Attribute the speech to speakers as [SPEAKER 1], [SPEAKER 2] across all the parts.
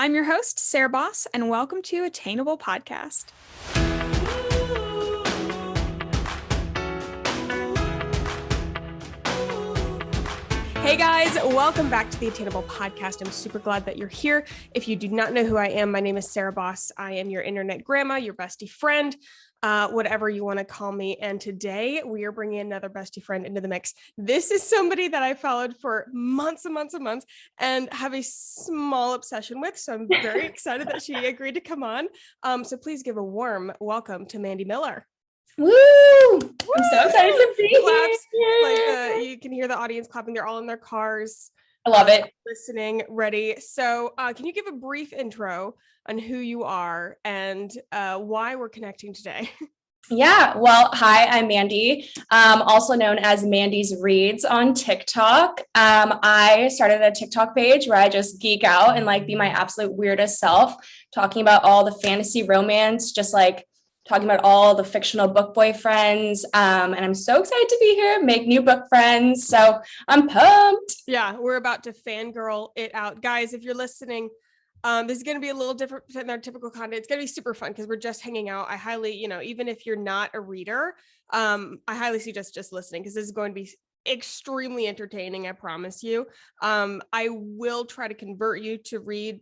[SPEAKER 1] I'm your host, Sarah Baus, and welcome to Attainable Podcast. Hey guys, welcome back to the Attainable Podcast. I'm super glad that you're here. If you do not know who I am, my name is Sarah Baus. I am your internet grandma, your bestie friend, whatever you want to call me. And today we are bringing another bestie friend into the mix. This is somebody that I followed for months and months and months and have a small obsession with. So I'm very excited that she agreed to come on. So please give a warm welcome to Mandy Miller.
[SPEAKER 2] Woo! I'm so excited to be
[SPEAKER 1] here. You can hear the audience clapping. They're all in their cars.
[SPEAKER 2] I love it.
[SPEAKER 1] Listening, ready. So can you give a brief intro on who you are and why we're connecting today?
[SPEAKER 2] Yeah. Well, hi, I'm Mandy, also known as Mandy's Reads on TikTok. I started a TikTok page where I just geek out and be my absolute weirdest self, talking about all the fantasy romance, just talking about all the fictional book boyfriends. And I'm so excited to be here, make new book friends. So I'm pumped.
[SPEAKER 1] Yeah, we're about to fangirl it out. Guys, if you're listening, this is going to be a little different than our typical content. It's going to be super fun because we're just hanging out. I highly, even if you're not a reader, I highly suggest just listening because this is going to be extremely entertaining. I promise you. I will try to convert you to read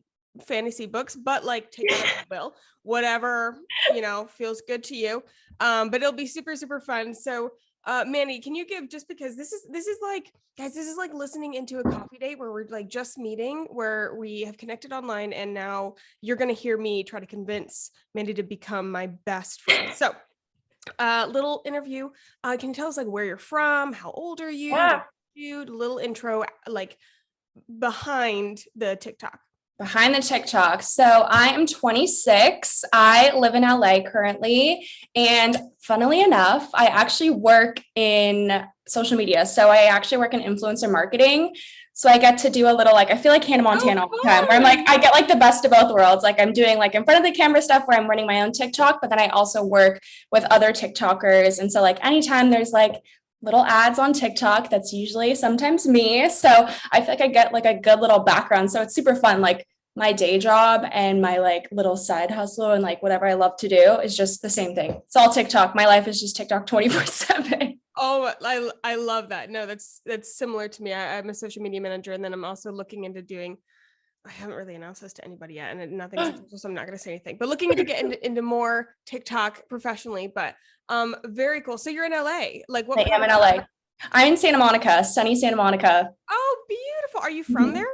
[SPEAKER 1] fantasy books, but take it as you will, whatever feels good to you, but it'll be super fun. So Mandy, can you give, just because this is like, guys, this is like listening into a coffee date where we're just meeting, where we have connected online, and now you're going to hear me try to convince Mandy to become my best friend. So little interview, can you tell us where you're from, how old are you? Dude, little intro behind the TikTok.
[SPEAKER 2] Behind the TikTok. So I am 26. I live in LA currently. And funnily enough, I actually work in social media. So I actually work in influencer marketing. So I get to do a little, I feel like Hannah Montana all the time, where I'm I get the best of both worlds. I'm doing in front of the camera stuff where I'm running my own TikTok, but then I also work with other TikTokers. And so anytime there's little ads on TikTok, that's usually sometimes me. So I feel like I get a good little background. So it's super fun. My day job and my little side hustle and whatever I love to do is just the same thing. It's all TikTok. My life is just TikTok 24/7.
[SPEAKER 1] Oh, I love that. No, that's similar to me. I'm a social media manager, and then I'm also looking into doing, I haven't really announced this to anybody yet, and nothing's official, so I'm not going to say anything, but looking to get into more TikTok professionally. But very cool. So you're in LA. What
[SPEAKER 2] I am in LA. I'm in Santa Monica, sunny Santa Monica.
[SPEAKER 1] Oh, beautiful. Are you from there?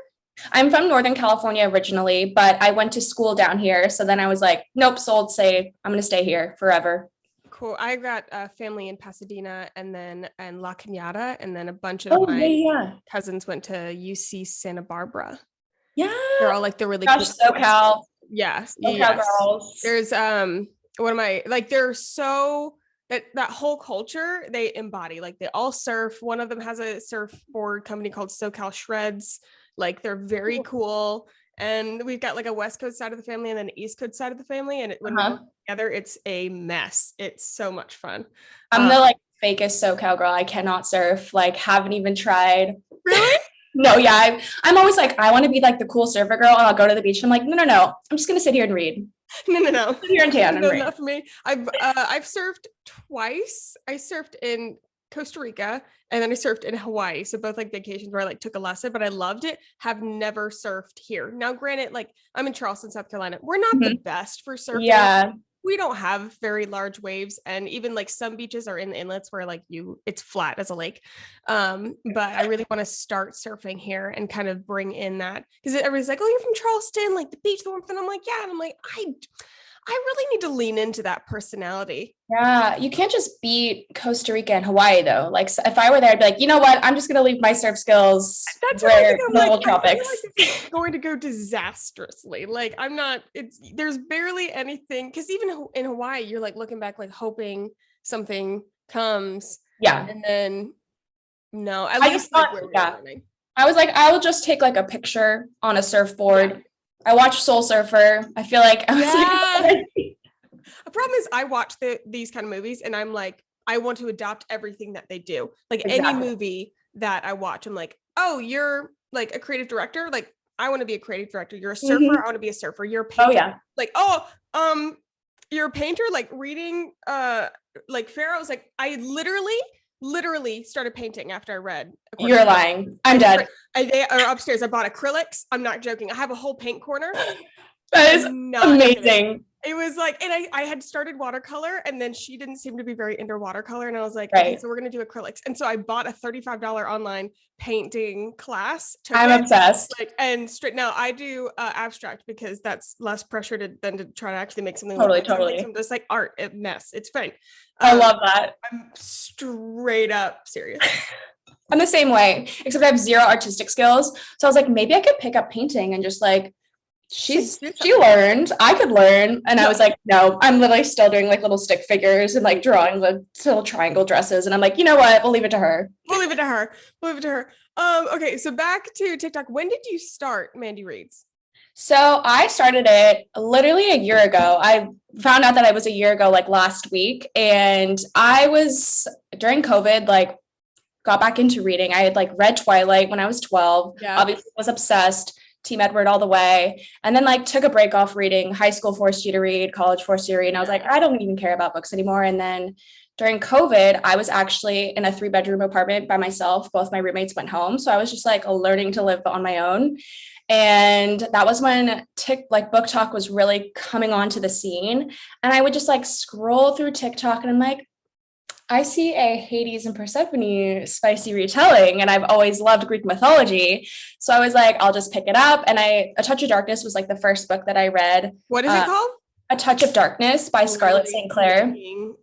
[SPEAKER 2] I'm from Northern California originally, but I went to school down here. So then I was nope, sold, say, I'm going to stay here forever.
[SPEAKER 1] Cool. I got a family in Pasadena and La Cañada, and then a bunch of my cousins went to UC Santa Barbara.
[SPEAKER 2] Yeah.
[SPEAKER 1] They're all the really
[SPEAKER 2] cool
[SPEAKER 1] SoCal.
[SPEAKER 2] Yes.
[SPEAKER 1] Girls. There's they're so that whole culture they embody. They all surf. One of them has a surfboard company called SoCal Shreds. They're very cool. And we've got a West Coast side of the family and then an East Coast side of the family. And when we work together, it's a mess. It's so much fun.
[SPEAKER 2] I'm the fakest SoCal girl. I cannot surf. Haven't even tried.
[SPEAKER 1] Really?
[SPEAKER 2] No, yeah. I'm always I want to be the cool surfer girl, and I'll go to the beach. And I'm no. I'm just gonna sit here and read.
[SPEAKER 1] No.
[SPEAKER 2] Sit here and tan and read.
[SPEAKER 1] Not for me. I've surfed twice. I surfed in Costa Rica, and then I surfed in Hawaii. So both vacations where I took a lesson, but I loved it. Have never surfed here. Now, granted, I'm in Charleston, South Carolina. We're not the best for surfing.
[SPEAKER 2] Yeah.
[SPEAKER 1] We don't have very large waves. And even some beaches are in the inlets where it's flat as a lake. But I really want to start surfing here and kind of bring in that, because everybody's oh, you're from Charleston, the beach, the warmth. And I'm yeah. And I'm I really need to lean into that personality.
[SPEAKER 2] Yeah, you can't just beat Costa Rica and Hawaii though. If I were there, I'd be you know what? I'm just gonna leave my surf skills.
[SPEAKER 1] That's where
[SPEAKER 2] the tropics.
[SPEAKER 1] It's going to go disastrously. I'm not. There's barely anything, because even in Hawaii, you're looking back, hoping something comes.
[SPEAKER 2] Yeah,
[SPEAKER 1] and then no. At
[SPEAKER 2] I
[SPEAKER 1] least
[SPEAKER 2] I was I will just take a picture on a surfboard. Yeah. I watched Soul Surfer. I feel I was
[SPEAKER 1] The problem is I watch these kind of movies and I'm I want to adopt everything that they do. Exactly. Any movie that I watch, I'm oh, you're a creative director. I want to be a creative director. You're a surfer. I want to be a surfer. You're a painter.
[SPEAKER 2] Oh yeah.
[SPEAKER 1] Like, you're a painter, like reading, like Pharaoh was like, I literally started painting after I read.
[SPEAKER 2] You're lying. I'm dead.
[SPEAKER 1] They are upstairs. I bought acrylics. I'm not joking. I have a whole paint corner.
[SPEAKER 2] That is amazing.
[SPEAKER 1] It was like, and I had started watercolor, and then she didn't seem to be very into watercolor. And I was like, okay, so we're going to do acrylics. And so I bought a $35 online painting class.
[SPEAKER 2] I'm obsessed.
[SPEAKER 1] Like, and straight now I do abstract because that's less pressure than to try to actually make something.
[SPEAKER 2] Totally.
[SPEAKER 1] I'm just like art, it mess. It's fine.
[SPEAKER 2] I love that.
[SPEAKER 1] I'm straight up serious.
[SPEAKER 2] I'm the same way, except I have zero artistic skills. So I was like, maybe I could pick up painting and just like, she learned, I could learn. And I was like, no, I'm literally still doing like little stick figures and like drawing the little triangle dresses. And I'm like, you know what? We'll leave it to her.
[SPEAKER 1] Okay. So back to TikTok. When did you start Mandy Reads?
[SPEAKER 2] So I started it literally a year ago. I found out that I was a year ago, like last week. And I was during COVID, like got back into reading. I had like read Twilight when I was 12, obviously was obsessed. Team Edward all the way. And then like took a break off reading. High school forced you to read, college forced you to read. And I was like, I don't even care about books anymore. And then during COVID, I was actually in a 3-bedroom apartment by myself. Both my roommates went home. So I was just like learning to live on my own. And that was when BookTok was really coming onto the scene. And I would just like scroll through TikTok and I'm like, I see a Hades and Persephone spicy retelling, and I've always loved Greek mythology. So I was like, I'll just pick it up. And A Touch of Darkness was like the first book that I read.
[SPEAKER 1] What is it called?
[SPEAKER 2] A Touch of Darkness by Scarlett St. Clair.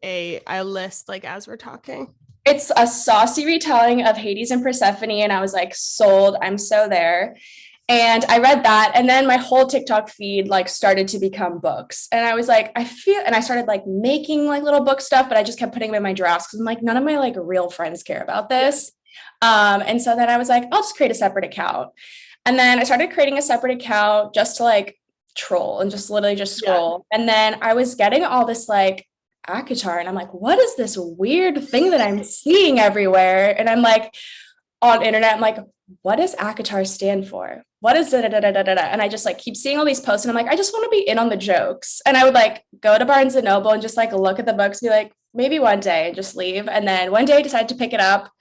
[SPEAKER 1] I list like as we're talking.
[SPEAKER 2] It's a saucy retelling of Hades and Persephone, and I was like, sold. I'm so there. And I read that, and then my whole TikTok feed like started to become books. And I was like, and I started like making like little book stuff, but I just kept putting them in my drafts because I'm like, none of my like real friends care about this. And so then I was like, I'll just create a separate account. And then I started creating a separate account just to like troll and just literally just scroll. Yeah. And then I was getting all this like ACOTAR, and I'm like, what is this weird thing that I'm seeing everywhere? And I'm like, on internet, I'm like, what does ACOTAR stand for? What is da da da da da da? And I just like keep seeing all these posts, and I'm like, I just want to be in on the jokes. And I would like go to Barnes and Noble and just like look at the books, be like, maybe one day, and just leave. And then one day I decided to pick it up,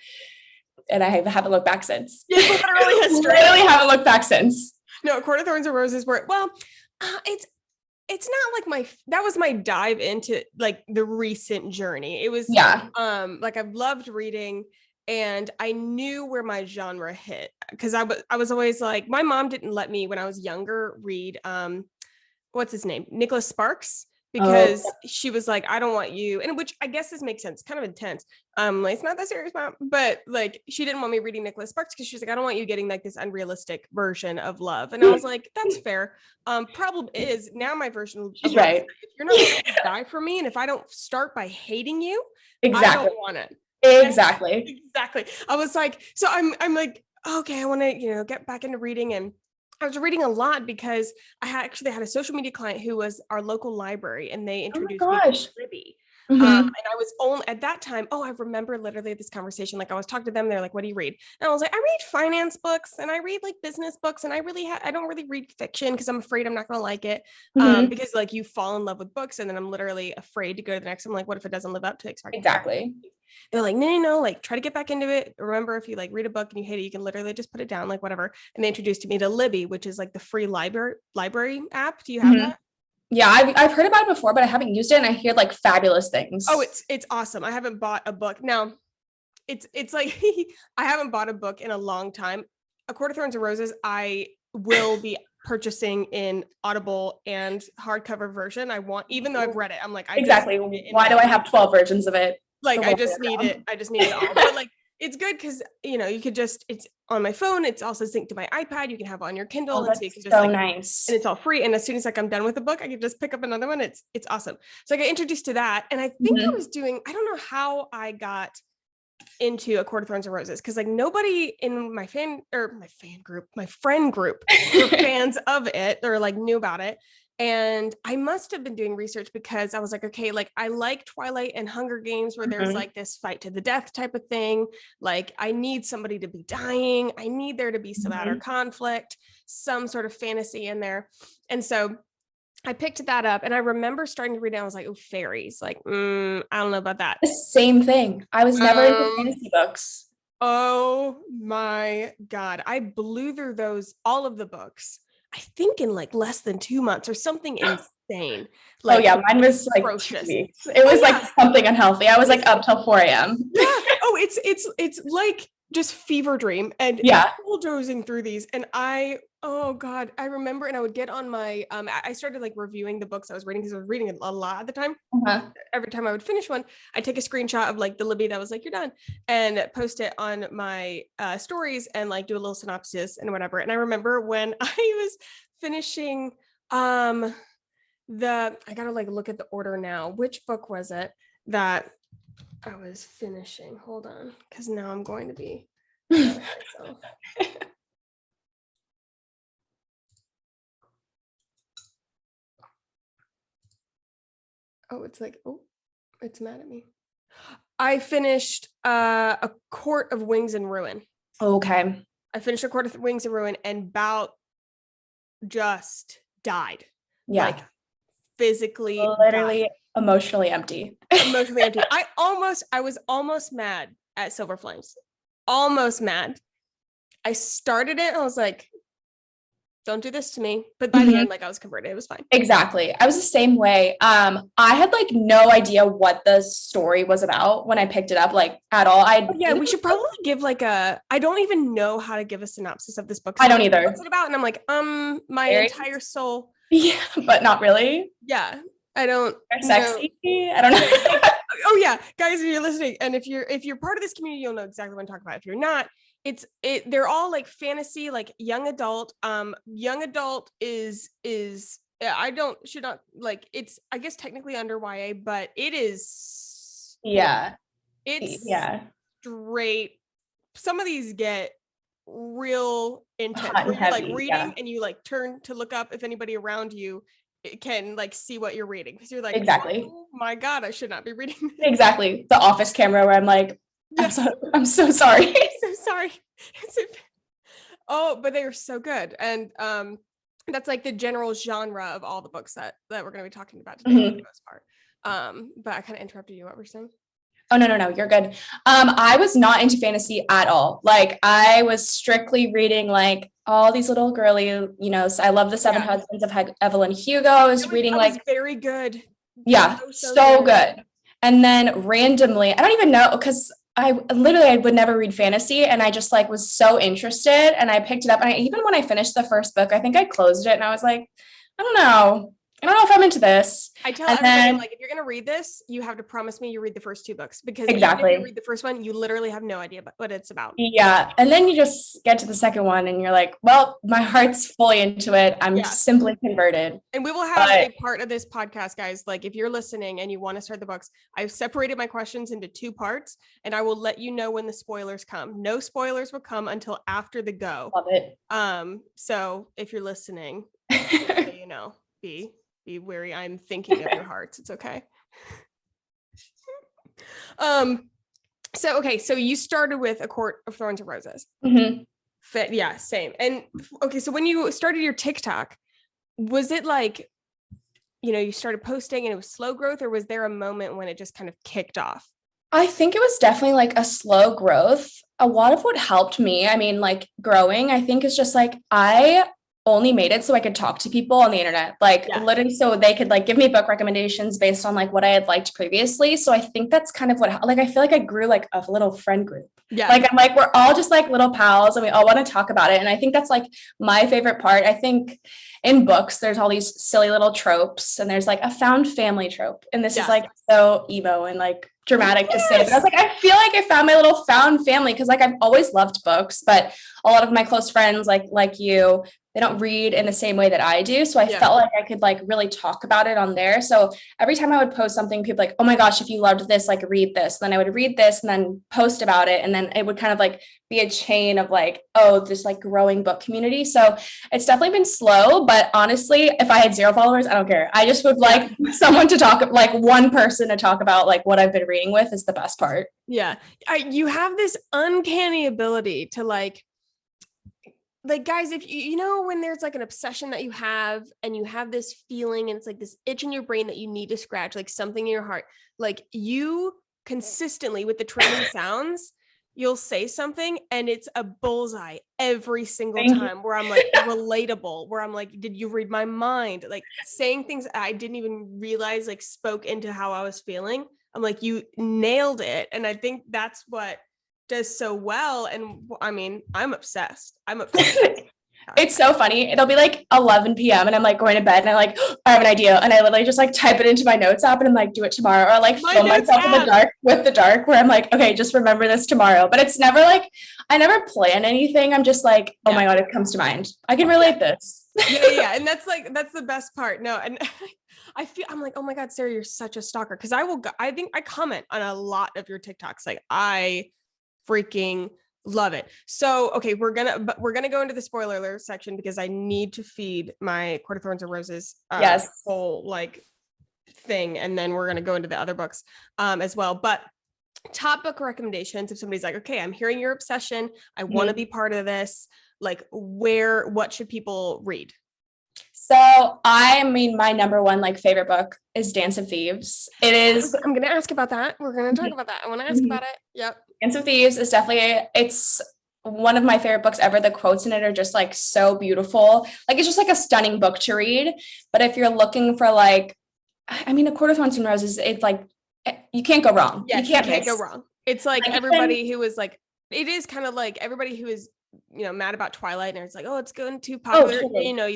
[SPEAKER 2] and I haven't looked back since.
[SPEAKER 1] Yeah, literally history.
[SPEAKER 2] Literally haven't looked back since.
[SPEAKER 1] No, Court of Thorns and Roses were it's not like that was my dive into like the recent journey. It was like I've loved reading. And I knew where my genre hit because I was always like, my mom didn't let me when I was younger read, what's his name? Nicholas Sparks, because she was like, I don't want you. And which I guess this makes sense. Kind of intense. Like, it's not that serious, Mom, but like, she didn't want me reading Nicholas Sparks because she was like, I don't want you getting like this unrealistic version of love. And I was like, that's fair. Problem is now my version
[SPEAKER 2] She's right.
[SPEAKER 1] If you're not going to die for me, and if I don't start by hating you,
[SPEAKER 2] exactly.
[SPEAKER 1] I don't want it.
[SPEAKER 2] Exactly.
[SPEAKER 1] I was like, so I'm like, okay, I want to, get back into reading. And I was reading a lot because I actually had a social media client who was our local library, and they introduced me to Libby. Mm-hmm. And I was only at that time. I remember literally this conversation. Like I was talking to them. They're like, what do you read? And I was like, I read finance books and I read like business books. And I don't really read fiction because I'm afraid I'm not going to like it. Because like you fall in love with books, and then I'm literally afraid to go to the next. I'm like, what if it doesn't live up to expectations?
[SPEAKER 2] Exactly.
[SPEAKER 1] They're like, no, like try to get back into it. Remember, if you like read a book and you hate it, you can literally just put it down, like whatever. And they introduced me to Libby, which is like the free library app. Do you have that?
[SPEAKER 2] Yeah, I've heard about it before, but I haven't used it, and I hear like fabulous things.
[SPEAKER 1] Oh, it's awesome. I haven't bought a book. Now, it's like I haven't bought a book in a long time. A Court of Thorns and Roses, I will be purchasing in Audible and hardcover version. Even though I've read it, I'm like,
[SPEAKER 2] exactly. Why do I have 12 versions of it?
[SPEAKER 1] Like I just need it all. But like it's good because you could just, it's on my phone, it's also synced to my iPad, you can have it on your Kindle, and so you can just
[SPEAKER 2] nice.
[SPEAKER 1] And it's all free. And as soon as like I'm done with the book, I can just pick up another one. It's awesome. So I got introduced to that. And I think I don't know how I got into A Court of Thorns and Roses, because like nobody in my friend group were fans of it or like knew about it. And I must have been doing research because I was like, okay, like I like Twilight and Hunger Games where there's like this fight to the death type of thing. Like I need somebody to be dying. I need there to be some outer conflict, some sort of fantasy in there. And so I picked that up and I remember starting to read it. I was like, oh, fairies. Like, I don't know about that.
[SPEAKER 2] The same thing. I was never into fantasy books.
[SPEAKER 1] Oh my God. I blew through all of the books, I think in like less than 2 months or something insane. Like,
[SPEAKER 2] oh yeah, mine was like 2 weeks. It was like something unhealthy. I was like up till 4 a.m.
[SPEAKER 1] Yeah. Oh, it's like just fever dream and bulldozing through these. And oh God, I remember, and I would get on my, I started like reviewing the books I was reading because I was reading a lot at the time. Every time I would finish one, I'd take a screenshot of like the Libby that was like, you're done, and post it on my stories and like do a little synopsis and whatever. And I remember when I was finishing, I gotta like look at the order now. Which book was it that I was finishing? Hold on, because now I'm going to be oh, it's like, oh, it's mad at me. I finished A Court of Wings and Ruin.
[SPEAKER 2] Okay.
[SPEAKER 1] I finished A Court of Wings and Ruin and about just died.
[SPEAKER 2] Yeah.
[SPEAKER 1] Like physically,
[SPEAKER 2] literally died. Emotionally empty.
[SPEAKER 1] Emotionally empty. I was almost mad at Silver Flames. Almost mad. I started it and I was like, don't do this to me. But by the end, like I was converted. It was fine.
[SPEAKER 2] Exactly. I was the same way. I had like no idea what the story was about when I picked it up, like at all.
[SPEAKER 1] We should probably give like I don't even know how to give a synopsis of this book.
[SPEAKER 2] I don't either.
[SPEAKER 1] What's it about? And I'm like, my entire soul.
[SPEAKER 2] Yeah, but not really.
[SPEAKER 1] Yeah. I don't.
[SPEAKER 2] They're sexy. I don't know.
[SPEAKER 1] Oh yeah. Guys, if you're listening, and if you're part of this community, you'll know exactly what I'm talking about. If you're not, they're all like fantasy, like young adult. Young adult is should not like, it's I guess technically under YA, but it is straight. Some of these get real intense. Where you're like reading and you like turn to look up if anybody around you can like see what you're reading, because you're like,
[SPEAKER 2] exactly,
[SPEAKER 1] oh my God, I should not be reading this.
[SPEAKER 2] Exactly. The Office camera where I'm like, I'm so sorry.
[SPEAKER 1] So sorry. Oh, but they are so good. And that's like the general genre of all the books that we're going to be talking about today for the most part. But I kind of interrupted you. What were you saying?
[SPEAKER 2] Oh, no, you're good. I was not into fantasy at all. Like I was strictly reading like all these little girly, I love The Seven Husbands of Evelyn Hugo. I was reading like
[SPEAKER 1] very good.
[SPEAKER 2] Yeah, so good. And then randomly, I don't even know, because I would never read fantasy, and I just like was so interested, and I picked it up, and even when I finished the first book, I think I closed it and I was like, I don't know if I'm into this.
[SPEAKER 1] I tell everybody, like, if you're going to read this, you have to promise me you read the first 2 books, because even if you read the first one, you literally have no idea what it's about.
[SPEAKER 2] Yeah. And then you just get to the second one and you're like, well, my heart's fully into it. I'm simply converted.
[SPEAKER 1] And we will have a part of this podcast, guys. Like if you're listening and you want to start the books, I've separated my questions into 2 parts, and I will let you know when the spoilers come. No spoilers will come until after the go.
[SPEAKER 2] Love it.
[SPEAKER 1] So if you're listening, be wary. I'm thinking of your hearts. It's okay. So you started with A Court of Thorns and Roses. Yeah, same. And okay, so when you started your TikTok, was it like, you started posting and it was slow growth, or was there a moment when it just kind of kicked off?
[SPEAKER 2] I think it was definitely like a slow growth. A lot of what helped me, like growing, I think is just like, I only made it so I could talk to people on the internet, literally so they could like give me book recommendations based on like what I had liked previously. So I think that's kind of what, I feel like I grew like a little friend group. Yeah. I'm like, we're all just like little pals and we all want to talk about it. And I think that's like my favorite part. I think in books, there's all these silly little tropes, and there's like a found family trope. And this is like so emo and like dramatic to say, but I was like, I feel like I found my little found family, because like I've always loved books, but a lot of my close friends like you, they don't read in the same way that I do. So I felt like I could like really talk about it on there. So every time I would post something, people like, oh my gosh, if you loved this, like read this. Then I would read this and then post about it. And then it would kind of like be a chain of like, oh, this like growing book community. So it's definitely been slow, but honestly, if I had 0 followers, I don't care. I just would like someone to talk, like one person to talk about like what I've been reading with is the best part.
[SPEAKER 1] Yeah. You have this uncanny ability to like guys, if you know, when there's like an obsession that you have and you have this feeling and it's like this itch in your brain that you need to scratch, like something in your heart, like you consistently with the training sounds, you'll say something and it's a bullseye every single time where I'm like relatable, where I'm like, did you read my mind? Like saying things I didn't even realize like spoke into how I was feeling. I'm like, you nailed it. And I think that's what does so well. And I mean, I'm obsessed.
[SPEAKER 2] It's so funny. It'll be like 11 p.m. and I'm like going to bed and I'm like, oh, I have an idea. And I literally just like type it into my notes app and I'm like, do it tomorrow. Or like film myself in the dark with the dark where I'm like, okay, just remember this tomorrow. But it's never like, I never plan anything. I'm just like, oh my God, it comes to mind. I can relate this.
[SPEAKER 1] Yeah. And that's the best part. No. And I'm like, oh my God, Sarah, you're such a stalker. Cause I think I comment on a lot of your TikToks. Like I freaking love it. So, okay, we're gonna go into the spoiler alert section because I need to feed my Court of Thorns and Roses whole like thing, and then we're gonna go into the other books as well. But top book recommendations, if somebody's like, okay, I'm hearing your obsession, I want to be part of this, like what should people read?
[SPEAKER 2] So I mean, my number one like favorite book is Dance of Thieves. It is.
[SPEAKER 1] I'm going to ask about that. We're going to talk about that. I want to ask about it. Yep.
[SPEAKER 2] Dance of Thieves is definitely, it's one of my favorite books ever. The quotes in it are just like so beautiful. Like it's just like a stunning book to read. But if you're looking for like, I mean, A Court of Thorns and Roses, it's like, you can't go wrong.
[SPEAKER 1] Yeah, you can't go wrong. It's like everybody who was like, it is kind of like everybody who is, you know, mad about Twilight and it's like, oh, it's going too popular. Oh, you know,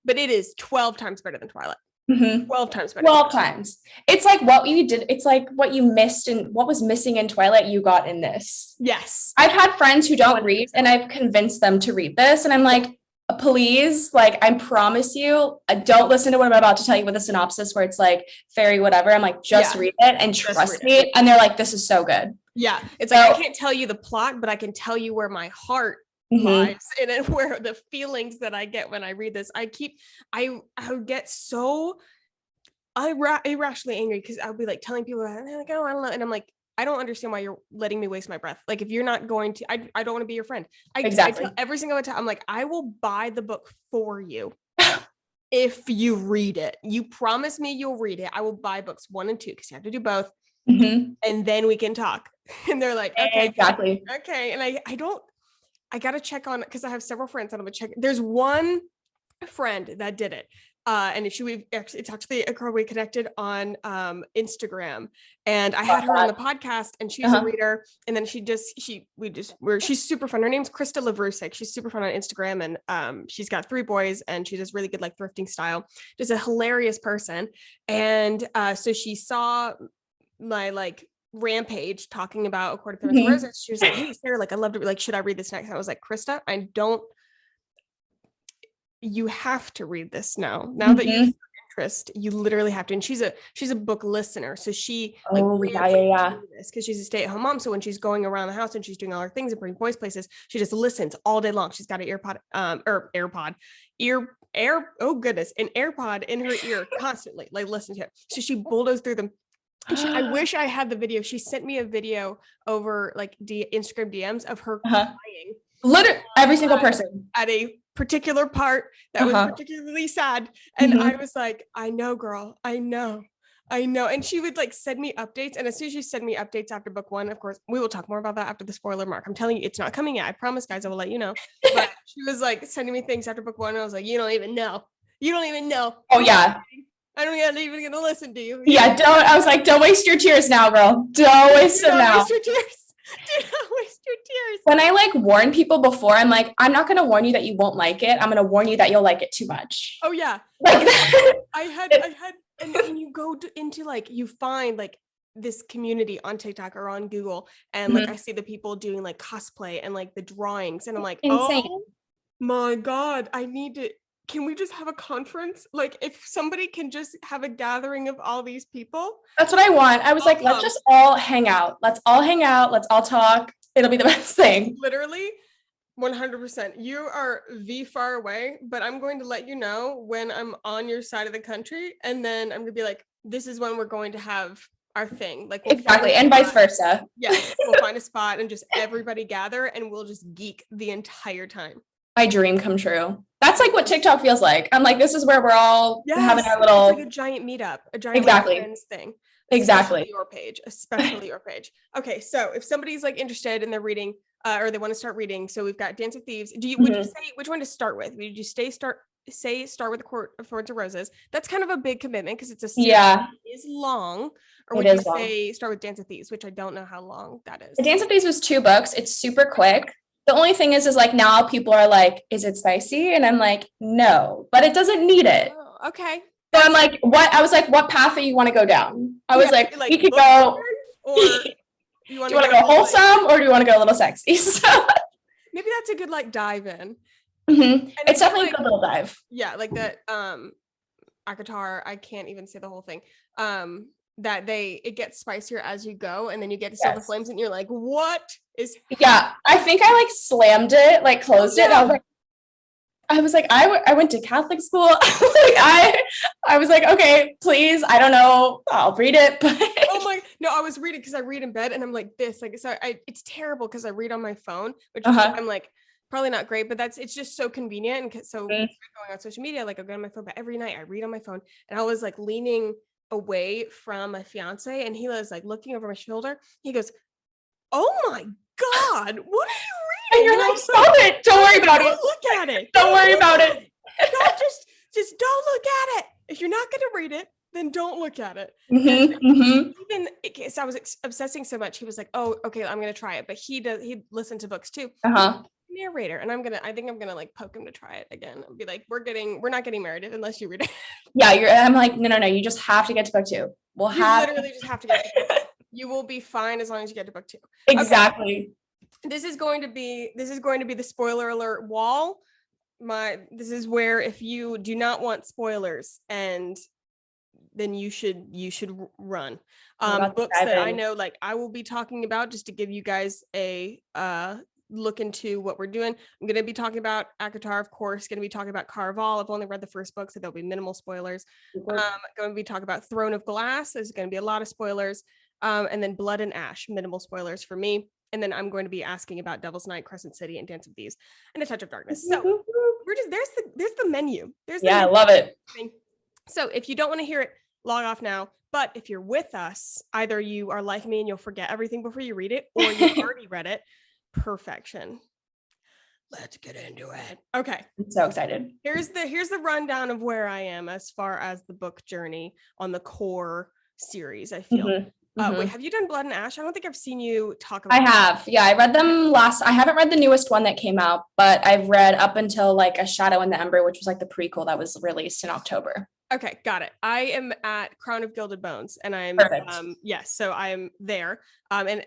[SPEAKER 1] but it is 12 times better than Twilight. 12 times better.
[SPEAKER 2] 12 times. It's like what you did. It's like what you missed and what was missing in Twilight, you got in this.
[SPEAKER 1] Yes.
[SPEAKER 2] I've had friends who don't read and I've convinced them to read this. And I'm like, please, like, I promise you, don't listen to what I'm about to tell you with a synopsis where it's like fairy, whatever. I'm like, just read it and trust me. And they're like, this is so good.
[SPEAKER 1] Yeah. It's like, I can't tell you the plot, but I can tell you where my heart lies and then where the feelings that I get when I read this. I would get so irrationally angry because I would be like telling people about it, and they're like, oh, I don't know. And I'm like, I don't understand why you're letting me waste my breath. Like, if you're not going to, I don't want to be your friend. I tell every single time, I'm like, I will buy the book for you if you read it. You promise me you'll read it. I will buy books 1 and 2 because you have to do both. And then we can talk. And they're like, okay,
[SPEAKER 2] exactly.
[SPEAKER 1] Okay. And I got to check on it because I have several friends that I'm going to check. There's one friend that did it. And it's actually a girl we connected on Instagram, and I had her on the podcast, and she's a reader. And then she's super fun. Her name's Krista Lavrusik. She's super fun on Instagram, and she's got 3 boys, and she does really good like thrifting style. Just a hilarious person. And so she saw my like rampage talking about A Court of Thorns and Roses. She was like, hey Sarah, like I loved it, like should I read this next? And I was like, Krista, you have to read this now that you have interest, you literally have to. And she's a book listener, so she this because she's a stay-at-home mom. So when she's going around the house and she's doing all her things and bringing boys places, she just listens all day long. She's got an an AirPod in her ear constantly, like listen to it. So she bulldozed through them. And I wish I had the video. She sent me a video over like Instagram DMs of her crying.
[SPEAKER 2] Literally every single person
[SPEAKER 1] at a particular part that was particularly sad. And I was like, I know, girl, I know. And she would like send me updates. And as soon as she sent me updates after book 1, of course, we will talk more about that after the spoiler mark. I'm telling you, it's not coming yet. I promise, guys, I will let you know. But she was like sending me things after book 1. And I was like, you don't even know.
[SPEAKER 2] Oh yeah.
[SPEAKER 1] I'm not even gonna listen to you.
[SPEAKER 2] Yeah, I was like, don't waste your tears now, girl. Don't waste them now.
[SPEAKER 1] Waste your tears. Do not waste your tears.
[SPEAKER 2] When I like warn people before, I'm like, I'm not going to warn you that you won't like it. I'm going to warn you that you'll like it too much.
[SPEAKER 1] Oh yeah.
[SPEAKER 2] Like
[SPEAKER 1] I had, and then you go into like, you find like this community on TikTok or on Google. And like, I see the people doing like cosplay and like the drawings and I'm like,
[SPEAKER 2] insane.
[SPEAKER 1] Oh My God, can we just have a conference? Like if somebody can just have a gathering of all these people.
[SPEAKER 2] That's what I want. I was like, let's just all hang out. Let's all hang out. Let's all talk. It'll be the best thing.
[SPEAKER 1] Literally 100%. You are far away, but I'm going to let you know when I'm on your side of the country. And then I'm gonna be like, this is when we're going to have our thing. Like
[SPEAKER 2] exactly. And vice versa.
[SPEAKER 1] Yes. We'll find a spot and just everybody gather and we'll just geek the entire time.
[SPEAKER 2] My dream come true. That's like what TikTok feels like. I'm like, this is where we're all having our little,
[SPEAKER 1] it's like a giant meetup, a giant friends thing.
[SPEAKER 2] Exactly.
[SPEAKER 1] Especially your page. Okay, so if somebody's like interested and they're reading, or they want to start reading, so we've got Dance of Thieves. Would you say which one to start with? Would you start with the Court of Thorns and Roses? That's kind of a big commitment because it's a series that is long. Or would you say start with Dance of Thieves, which I don't know how long that is.
[SPEAKER 2] The Dance of Thieves was 2 books. It's super quick. The only thing is like now people are like, is it spicy? And I'm like, no, but it doesn't need it.
[SPEAKER 1] Oh, okay.
[SPEAKER 2] So I'm like, what path do you want to go down? I was like, we could go, or do you want to go wholesome or do you want to go a little sexy? So
[SPEAKER 1] maybe that's a good like dive in.
[SPEAKER 2] It's definitely a good little dive.
[SPEAKER 1] Yeah, like that Akatar, I can't even say the whole thing. That it gets spicier as you go, and then you get to Silver Flames and you're like, what is
[SPEAKER 2] I think I like slammed it, like closed it. I was like, I went to Catholic school. I was like, okay, please, I don't know, I'll read it. But
[SPEAKER 1] I was reading because I read in bed and I'm like this, like, so it's terrible because I read on my phone, which I'm like, probably not great, but it's just so convenient. And so going on social media, like I go on my phone, but every night I read on my phone, and I was like leaning away from my fiance and he was like looking over my shoulder. He goes, oh my God, what are you reading?
[SPEAKER 2] And you're like, stop it. Don't worry about it.
[SPEAKER 1] Look at it.
[SPEAKER 2] Don't worry about it.
[SPEAKER 1] Just don't look at it. If you're not going to read it, then don't look at it. Even so I was obsessing so much. He was like, oh, okay, I'm going to try it. But he listened to books too. Narrator, and I think I'm gonna like poke him to try it again and be like, we're not getting married unless you read it.
[SPEAKER 2] I'm like, no, you just have to get to book 2. You
[SPEAKER 1] literally just have to get to book 2. You will be fine as long as you get to book 2.
[SPEAKER 2] Exactly.
[SPEAKER 1] Okay. This is going to be the spoiler alert wall. This is where if you do not want spoilers, and then you should run. Books that I know, like I will be talking about, just to give you guys a look into what we're doing. I'm going to be talking about Akatar, of course, going to be talking about Caraval. I've only read the first book, so there'll be minimal spoilers. Going to be talking about Throne of Glass. There's going to be a lot of spoilers. And then Blood and Ash, minimal spoilers for me. And then I'm going to be asking about Devil's Night, Crescent City, and Dance of Thieves, and A Touch of Darkness. So we're just, there's the menu.
[SPEAKER 2] I love it.
[SPEAKER 1] So if you don't want to hear it, log off now. But if you're with us, either you are like me and you'll forget everything before you read it, or you've already read it. Perfection. Let's get into it. Okay.
[SPEAKER 2] I'm so excited.
[SPEAKER 1] Here's the rundown of where I am as far as the book journey on the core series, I feel. Wait, have you done Blood and Ash? I don't think I've seen you talk about
[SPEAKER 2] I have. Yeah, I read them I haven't read the newest one that came out, but I've read up until like A Shadow in the Ember, which was like the prequel that was released in October.
[SPEAKER 1] Okay, got it. I am at Crown of Gilded Bones, and I'm so I'm there. And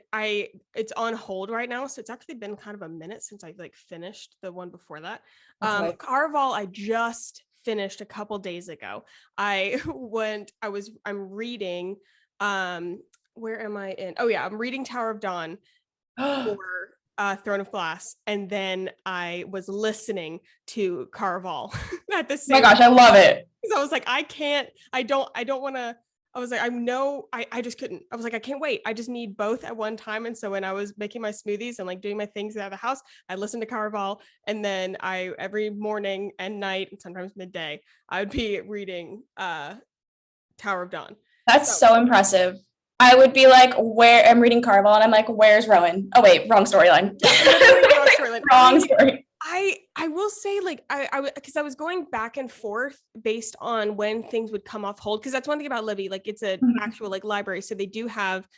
[SPEAKER 1] it's on hold right now, so it's actually been kind of a minute since I like finished the one before that. Caraval I just finished a couple days ago. I'm reading where am I in? Oh yeah, I'm reading Tower of Dawn for Throne of Glass, and then I was listening to Caraval at the same time.
[SPEAKER 2] Oh my gosh, I love it.
[SPEAKER 1] So I was like, I don't want to. I was like, I just couldn't. I was like, I can't wait. I just need both at one time. And so when I was making my smoothies and like doing my things out of the house, I listened to Caraval, and then every morning and night and sometimes midday, I would be reading Tower of Dawn.
[SPEAKER 2] That's so impressive. I would be like, I'm reading Caraval, and I'm like, where's Rowan? Oh wait, wrong storyline. Wrong story.
[SPEAKER 1] I will say, like, because I was going back and forth based on when things would come off hold, because that's one thing about Libby, like it's an actual like library, so they do have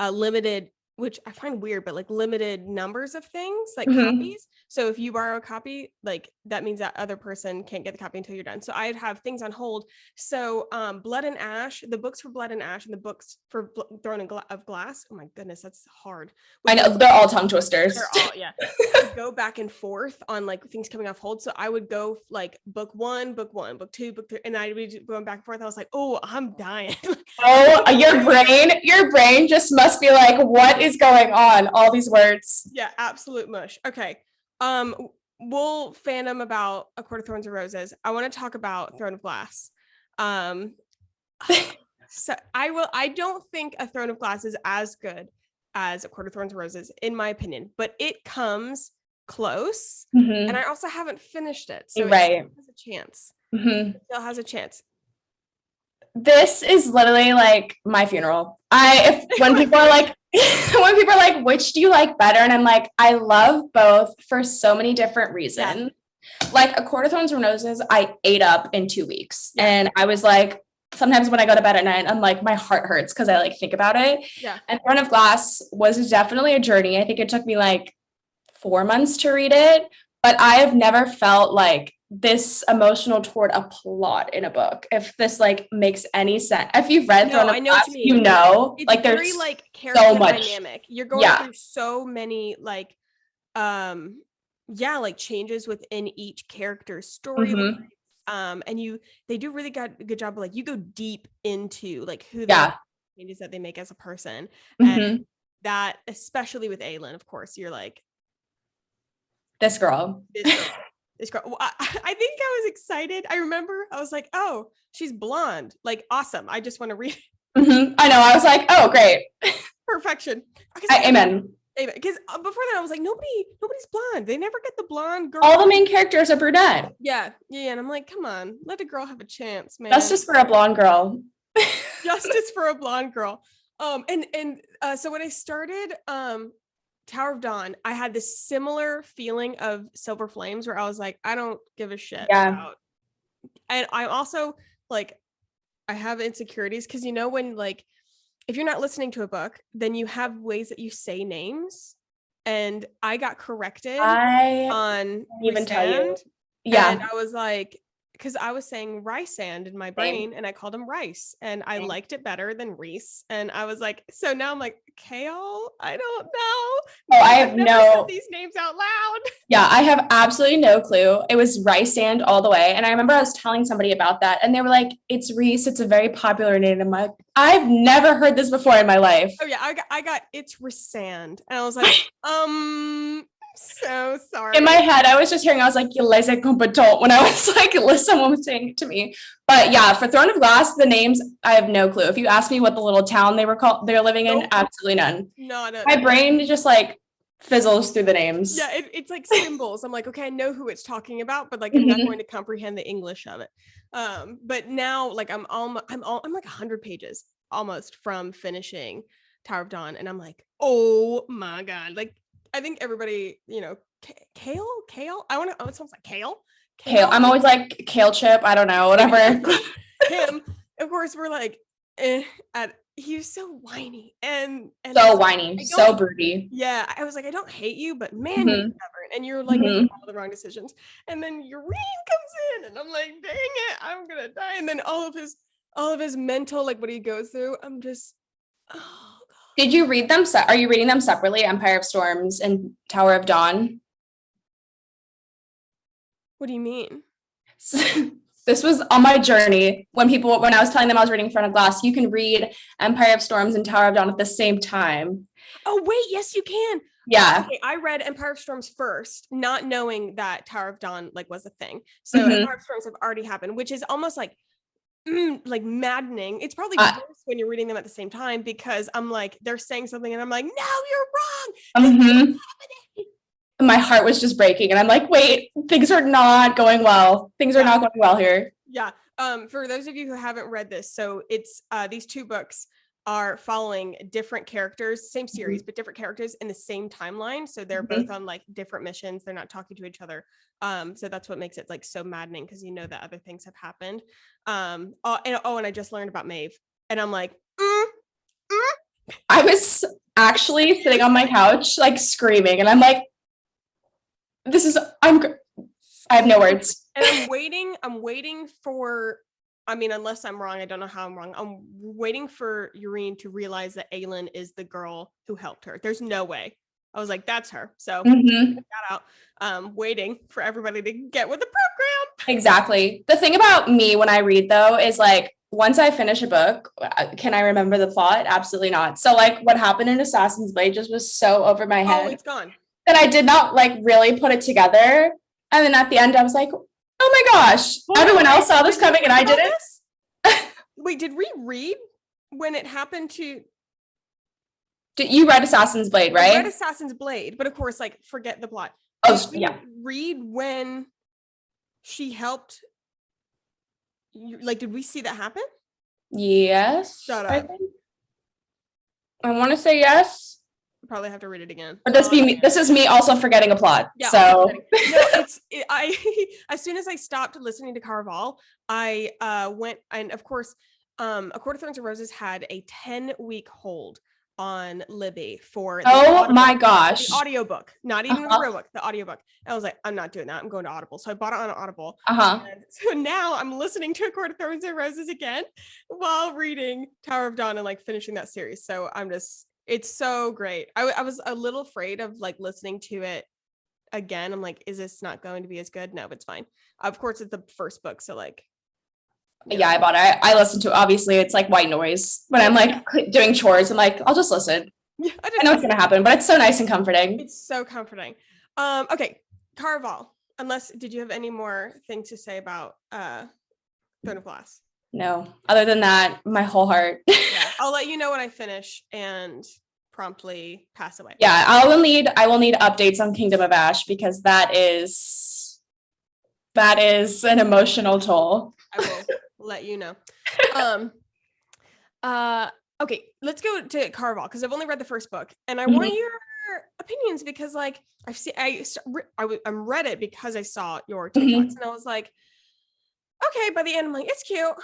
[SPEAKER 1] limited which I find weird, but like limited numbers of things, like
[SPEAKER 2] Mhm.
[SPEAKER 1] copies. So if you borrow a copy, like that means that other person can't get the copy until you're done. So I'd have things on hold. So Blood and Ash, the books for Blood and Ash and the books for Throne of Glass. Oh my goodness, that's hard.
[SPEAKER 2] I know they're all tongue twisters.
[SPEAKER 1] They're all, yeah. I go back and forth on like things coming off hold. So I would go like book one, book two, book three, and I'd be going back and forth. I was like, oh, I'm dying.
[SPEAKER 2] Oh, your brain just must be like, what is going on? All these words.
[SPEAKER 1] Yeah, absolute mush. Okay. We'll fandom about A Court of Thorns and Roses. I want to talk about Throne of Glass. So I don't think A Throne of Glass is as good as A Court of Thorns and Roses, in my opinion, but it comes close.
[SPEAKER 2] Mhm.
[SPEAKER 1] And I also haven't finished it. So
[SPEAKER 2] Right.
[SPEAKER 1] it still has a chance.
[SPEAKER 2] Mhm.
[SPEAKER 1] It still has a chance.
[SPEAKER 2] This is literally like my funeral. When people are like, which do you like better? And I'm like, I love both for so many different reasons. Yeah. Like A Court of Thorns and Roses, I ate up in 2 weeks. Yeah. And I was like, sometimes when I go to bed at night, I'm like, my heart hurts because I like think about it.
[SPEAKER 1] Yeah.
[SPEAKER 2] And Throne of Glass was definitely a journey. I think it took me like 4 months to read it, but I have never felt like this emotional toward a plot in a book. If this like makes any sense. If you've read Throne of Glass, you know,
[SPEAKER 1] it's
[SPEAKER 2] like
[SPEAKER 1] very,
[SPEAKER 2] there's
[SPEAKER 1] like character
[SPEAKER 2] so much
[SPEAKER 1] dynamic. You're going through so many like like changes within each character's story.
[SPEAKER 2] Mhm.
[SPEAKER 1] And they do really good job of like you go deep into like who the changes that they make as a person. And that, especially with Aelin, of course, you're like,
[SPEAKER 2] this girl.
[SPEAKER 1] Well, I think I was excited. I remember I was like, oh, she's blonde. Like, awesome. I just want to read.
[SPEAKER 2] Mm-hmm. I know. I was like, oh, great.
[SPEAKER 1] Perfection.
[SPEAKER 2] Amen.
[SPEAKER 1] Because before that, I was like, nobody's blonde. They never get the blonde girl.
[SPEAKER 2] All the main characters are brunette.
[SPEAKER 1] Yeah. And I'm like, come on, let a girl have a chance, man.
[SPEAKER 2] Justice for a blonde girl.
[SPEAKER 1] Justice for a blonde girl. So when I started Tower of Dawn, I had this similar feeling of Silver Flames where I was like, I don't give a shit about. And I'm also like, I have insecurities because when like if you're not listening to a book, then you have ways that you say names, and I got corrected on
[SPEAKER 2] even tell you.
[SPEAKER 1] Yeah, and I was like, because I was saying Rysand in my brain, and I called him Rice, and I liked it better than Reese, and I was like, so now I'm like, Kale, I don't know.
[SPEAKER 2] Oh, I have never said
[SPEAKER 1] these names out loud.
[SPEAKER 2] Yeah, I have absolutely no clue. It was Rysand all the way, and I remember I was telling somebody about that, and they were like, "It's Reese. It's a very popular name." I'm like, I've never heard this before in my life.
[SPEAKER 1] Oh yeah, I got it's Rysand, and I was like, so sorry.
[SPEAKER 2] In my head, I was just hearing, I was like, "Les incompetents," when I was like, someone was saying it to me. But yeah, for Throne of Glass, the names, I have no clue. If you ask me what the little town they're living in, absolutely none.
[SPEAKER 1] No.
[SPEAKER 2] My brain just like fizzles through the names.
[SPEAKER 1] Yeah, it's like symbols. I'm like, okay, I know who it's talking about, but like I'm not going to comprehend the English of it. But now, like I'm like 100 pages almost from finishing Tower of Dawn, and I'm like, oh my god, like. I think everybody, Kale. I want to. Oh, it sounds like Kale.
[SPEAKER 2] I'm always like Kale chip. I don't know, whatever.
[SPEAKER 1] Him, of course, we're like, he was so whiny and
[SPEAKER 2] so whiny, so broody.
[SPEAKER 1] Yeah, I was like, I don't hate you, but man, you're stubborn, and you're like making all the wrong decisions. And then Yrene comes in, and I'm like, dang it, I'm gonna die. And then all of his mental, like what he goes through, I'm just, oh.
[SPEAKER 2] Did you read them? Are you reading them separately? Empire of Storms and Tower of Dawn?
[SPEAKER 1] What do you mean?
[SPEAKER 2] This was on my journey when I was telling them I was reading Throne of Glass. You can read Empire of Storms and Tower of Dawn at the same time.
[SPEAKER 1] Oh wait, yes you can.
[SPEAKER 2] Yeah.
[SPEAKER 1] Okay, I read Empire of Storms first, not knowing that Tower of Dawn like was a thing. So Empire of Storms have already happened, which is almost like maddening. It's probably worse when you're reading them at the same time, because I'm like, they're saying something and I'm like, no, you're wrong.
[SPEAKER 2] My heart was just breaking, and I'm like, wait, things are not going well. Things are not going well here.
[SPEAKER 1] Yeah. For those of you who haven't read this, so it's these two books are following different characters, same series, but different characters in the same timeline. So they're both on like different missions. They're not talking to each other. So that's what makes it like so maddening, because that other things have happened. And I just learned about Maeve, and I'm like,
[SPEAKER 2] I was actually sitting on my couch, like screaming. And I'm like, I have no words.
[SPEAKER 1] And I'm waiting for, I mean, unless I'm wrong, I don't know how I'm wrong. I'm waiting for Urine to realize that Aylin is the girl who helped her. There's no way. I was like, that's her. So that out, waiting for everybody to get with the program.
[SPEAKER 2] Exactly. The thing about me when I read though is like, once I finish a book, can I remember the plot? Absolutely not. So like what happened in Assassin's Blade just was so over my head.
[SPEAKER 1] Oh, it's gone.
[SPEAKER 2] That I did not like really put it together. And then at the end I was like, oh my gosh, everyone else saw this coming and I didn't.
[SPEAKER 1] Wait, did we read when it happened to...
[SPEAKER 2] You read Assassin's Blade, right?
[SPEAKER 1] I read Assassin's Blade, but of course, like, forget the plot.
[SPEAKER 2] Yeah.
[SPEAKER 1] Read when she helped, like, did we see that happen?
[SPEAKER 2] Yes.
[SPEAKER 1] Shut up.
[SPEAKER 2] I want to say yes.
[SPEAKER 1] Probably have to read it again.
[SPEAKER 2] But this is me also forgetting a plot.
[SPEAKER 1] Yeah,
[SPEAKER 2] so
[SPEAKER 1] as soon as I stopped listening to Caraval, I went, and of course, A Court of Thorns and Roses had a 10-week hold on Libby for
[SPEAKER 2] my gosh,
[SPEAKER 1] the audiobook, not even the real book, the audiobook. I was like, I'm not doing that. I'm going to Audible. So I bought it on Audible. And so now I'm listening to A Court of Thorns and Roses again while reading Tower of Dawn and like finishing that series. So it's so great. I was a little afraid of like listening to it again. I'm like, is this not going to be as good? No, it's fine. Of course, it's the first book. So like,
[SPEAKER 2] yeah, I bought it. I listened to it. Obviously, it's like white noise. When I'm like doing chores, I'm like, I'll just listen. Yeah, I know it's going to happen, but it's so nice and comforting.
[SPEAKER 1] It's so comforting. Okay, Caraval. Did you have any more things to say about Throne of Glass?
[SPEAKER 2] No. Other than that, my whole heart.
[SPEAKER 1] Yeah, I'll let you know when I finish and promptly pass away.
[SPEAKER 2] Yeah, I will need updates on Kingdom of Ash because that is an emotional toll.
[SPEAKER 1] I will let you know. Okay, let's go to Caraval because I've only read the first book and I want your opinions because like I'm read it because I saw your TikToks and I was like, okay, by the end I'm like, it's cute,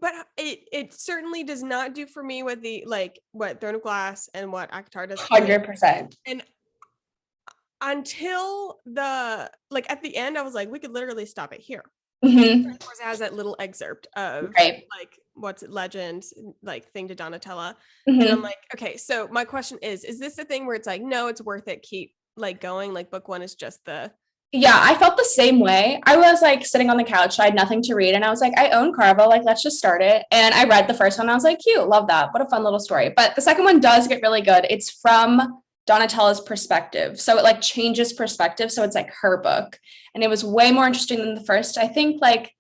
[SPEAKER 1] but it certainly does not do for me with the like what Throne of Glass and what ACOTAR does.
[SPEAKER 2] 100%. And
[SPEAKER 1] until at the end I was like, we could literally stop it here. Of course it has that little excerpt of like what's it, legend like thing to Donatella and I'm like, okay, so my question is this the thing where it's like, no, it's worth it, keep like going, like book one is just the...
[SPEAKER 2] Yeah, I felt the same way. I was like sitting on the couch, I had nothing to read and I was like, I own Caraval, like let's just start it. And I read the first one, I was like, cute, love that, what a fun little story. But the second one does get really good. It's from Donatella's perspective. So it like changes perspective. So it's like her book. And it was way more interesting than the first. I think like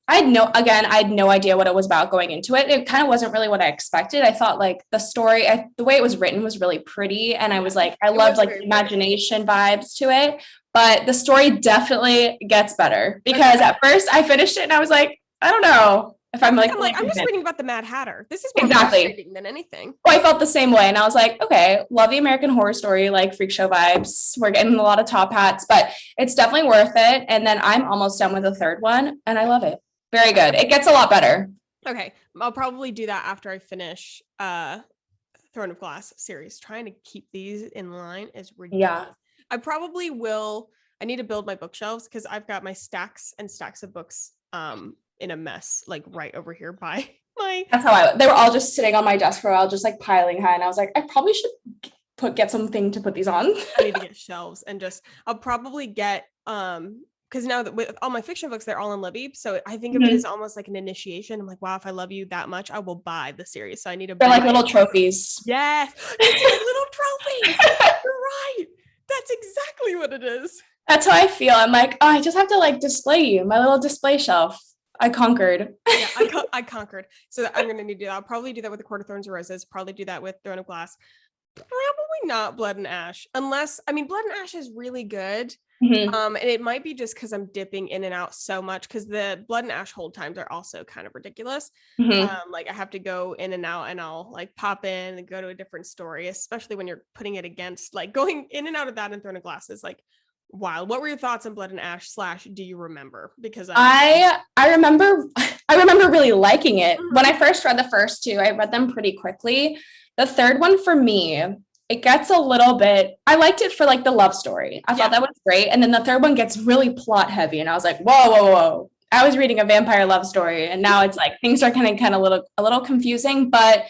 [SPEAKER 2] I had no idea what it was about going into it. It kind of wasn't really what I expected. I thought like the story, the way it was written was really pretty. And I was like, I loved like the imagination vibes to it. But the story definitely gets better because at first I finished it and I was like, I don't know. If I'm
[SPEAKER 1] just reading about the Mad Hatter. This is more frustrating than anything.
[SPEAKER 2] Well, I felt the same way. And I was like, okay, love the American Horror Story, like freak show vibes. We're getting a lot of top hats, but it's definitely worth it. And then I'm almost done with the third one and I love it. Very good. It gets a lot better.
[SPEAKER 1] Okay. I'll probably do that after I finish Throne of Glass series. Trying to keep these in line is ridiculous. Yeah. I probably will. I need to build my bookshelves because I've got my stacks and stacks of books in a mess, like right over here by my...
[SPEAKER 2] That's how they were all just sitting on my desk for a while, just like piling high. And I was like, I probably should get something to put these on.
[SPEAKER 1] I need to get shelves and I'll probably get, because now that with all my fiction books, they're all in Libby. So I think of it as almost like an initiation. I'm like, wow, if I love you that much, I will buy the series. So I need to...
[SPEAKER 2] They're like little trophies.
[SPEAKER 1] Yes. It's like little trophies. You're right. That's exactly what it is.
[SPEAKER 2] That's how I feel. I'm like, oh, I just have to like display you, my little display shelf. I conquered.
[SPEAKER 1] Yeah, I conquered. So I'm going to need to do that. I'll probably do that with A Court of Thorns and Roses. Probably do that with Throne of Glass. Probably not Blood and Ash. Unless, I mean, Blood and Ash is really good. And it might be just because I'm dipping in and out so much because the Blood and Ash hold times are also kind of ridiculous. Like I have to go in and out and I'll like pop in and go to a different story, especially when you're putting it against like going in and out of that and Throne of Glass is like wild. What were your thoughts on Blood and Ash / do you remember? Because
[SPEAKER 2] I remember I remember really liking it. When I first read the first two, I read them pretty quickly. The third one for me, it gets a little bit, I liked it for like the love story. I thought that was great. And then the third one gets really plot heavy. And I was like, whoa. I was reading a vampire love story. And now it's like things are kind of a little confusing. But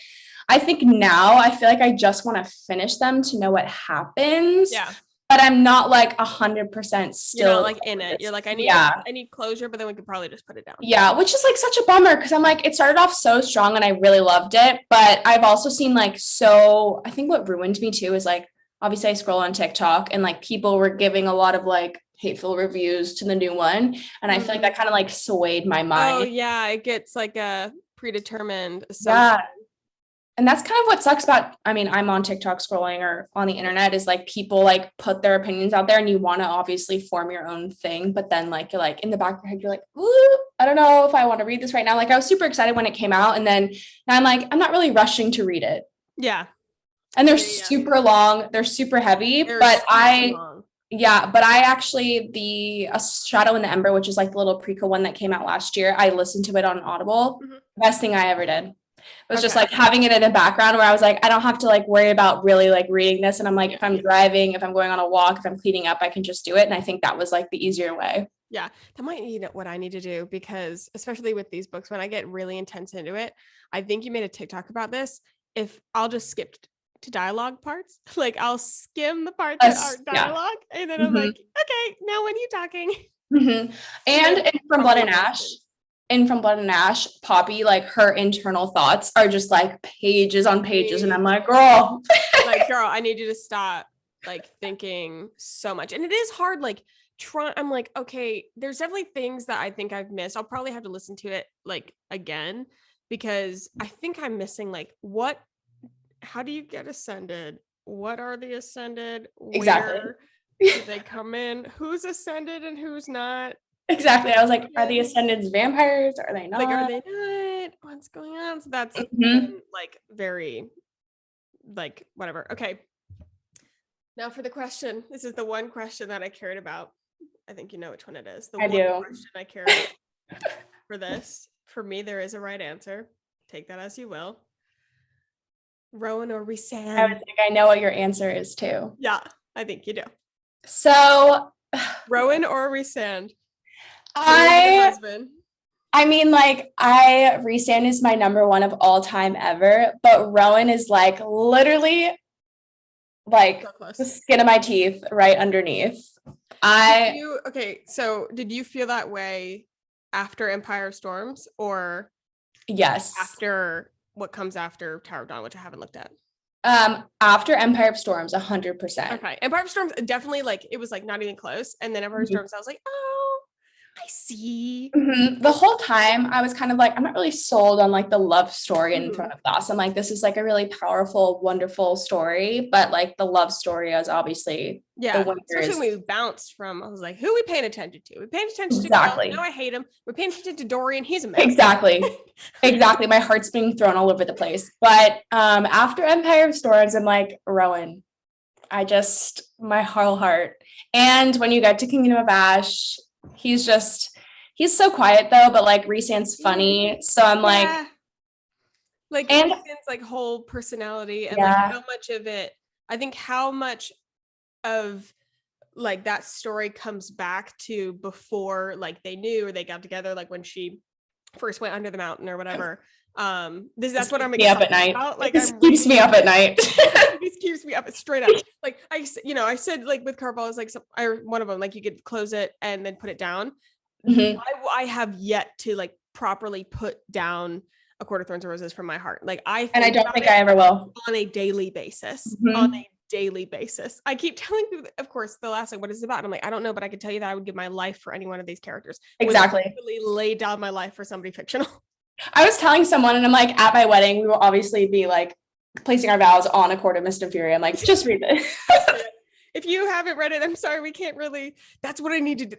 [SPEAKER 2] I think now I feel like I just want to finish them to know what happens.
[SPEAKER 1] Yeah.
[SPEAKER 2] But I'm not like 100% still.
[SPEAKER 1] You're not like in it. You're like, I need closure, but then we could probably just put it down.
[SPEAKER 2] Yeah, which is like such a bummer because I'm like, it started off so strong and I really loved it. But I've also seen like, so I think what ruined me too is like, obviously I scroll on TikTok and like people were giving a lot of like hateful reviews to the new one. And I feel like that kind of like swayed my mind.
[SPEAKER 1] Oh yeah, it gets like a predetermined assumption.
[SPEAKER 2] Yeah. And that's kind of what sucks about, I mean, I'm on TikTok scrolling or on the internet is like people like put their opinions out there and you want to obviously form your own thing. But then like, you're like in the back of your head, you're like, ooh, I don't know if I want to read this right now. Like I was super excited when it came out. And then now I'm like, I'm not really rushing to read it.
[SPEAKER 1] Yeah.
[SPEAKER 2] And they're super long. They're super heavy, but I actually, A Shadow in the Ember, which is like the little prequel one that came out last year, I listened to it on Audible. Best thing I ever did. It was just like having it in the background where I was like, I don't have to like worry about really like reading this. And I'm like, if I'm driving, if I'm going on a walk, if I'm cleaning up, I can just do it. And I think that was like the easier way.
[SPEAKER 1] Yeah, that might be what I need to do because especially with these books, when I get really intense into it, I think you made a TikTok about this. If I'll just skip to dialogue parts, like I'll skim the parts that aren't dialogue. And then I'm like, okay, now when are you talking?
[SPEAKER 2] And in From Blood and Ash, Poppy, like her internal thoughts are just like pages on pages. And I'm like, girl,
[SPEAKER 1] I need you to stop like thinking so much. And it is hard. Like I'm like, okay, there's definitely things that I think I've missed. I'll probably have to listen to it like again, because I think I'm missing like how do you get ascended? What are the ascended?
[SPEAKER 2] Exactly.
[SPEAKER 1] Where do they come in? Who's ascended and who's not?
[SPEAKER 2] Exactly. I was like, are the Ascendants vampires? Or are they not?
[SPEAKER 1] Like, are they not? What's going on? So that's like very, like, whatever. Okay. Now for the question. This is the one question that I cared about. I think you know which one it is.
[SPEAKER 2] I do.
[SPEAKER 1] Question I care about for this. For me, there is a right answer. Take that as you will. Rowan or Rhysand?
[SPEAKER 2] I would think I know what your answer is too.
[SPEAKER 1] Yeah, I think you do.
[SPEAKER 2] So,
[SPEAKER 1] Rowan or Rhysand?
[SPEAKER 2] I mean, like, Rhysand is my number one of all time ever, but Rowan is like literally like the skin of my teeth right underneath.
[SPEAKER 1] Okay, so did you feel that way after Empire of Storms or
[SPEAKER 2] yes,
[SPEAKER 1] after what comes after Tower of Dawn, which I haven't looked at?
[SPEAKER 2] After Empire of Storms, 100%.
[SPEAKER 1] Okay, Empire of Storms definitely like it was like not even close, and then Empire of Storms, I was like, oh, I see.
[SPEAKER 2] The whole time I was kind of like, I'm not really sold on like the love story in Throne of Glass. I'm like, this is like a really powerful, wonderful story, but like the love story is obviously
[SPEAKER 1] especially when we bounced from. I was like, who are we paying attention to? We're paying attention to now I hate him. We're paying attention to Dorian. He's a mess.
[SPEAKER 2] Exactly. My heart's being thrown all over the place. But after Empire of Storms, I'm like, Rowan. My whole heart. And when you get to Kingdom of Ash, he's so quiet though, but like Rhysand's funny. So I'm like Rhysand's
[SPEAKER 1] like whole personality and like how much of it, I think how much of like that story comes back to before like they knew or they got together, like when she first went under the mountain or whatever. That's what I'm excited about. Like this
[SPEAKER 2] keeps me up at night.
[SPEAKER 1] This keeps me up straight up. Like I said like with Caraval is like one of them, like you could close it and then put it down. I have yet to like properly put down A Court of Thorns and Roses from my heart. Like I don't think I ever will on a daily basis. I keep telling people, of course, they'll ask like, what is it about? And I'm like, I don't know, but I could tell you that I would give my life for any one of these characters.
[SPEAKER 2] Exactly.
[SPEAKER 1] I would really lay down my life for somebody fictional.
[SPEAKER 2] I was telling someone, and I'm like, at my wedding, we will obviously be like placing our vows on A Court of Mist and Fury. I'm like, just read it.
[SPEAKER 1] If you haven't read it, I'm sorry, we can't really. That's what I need to do.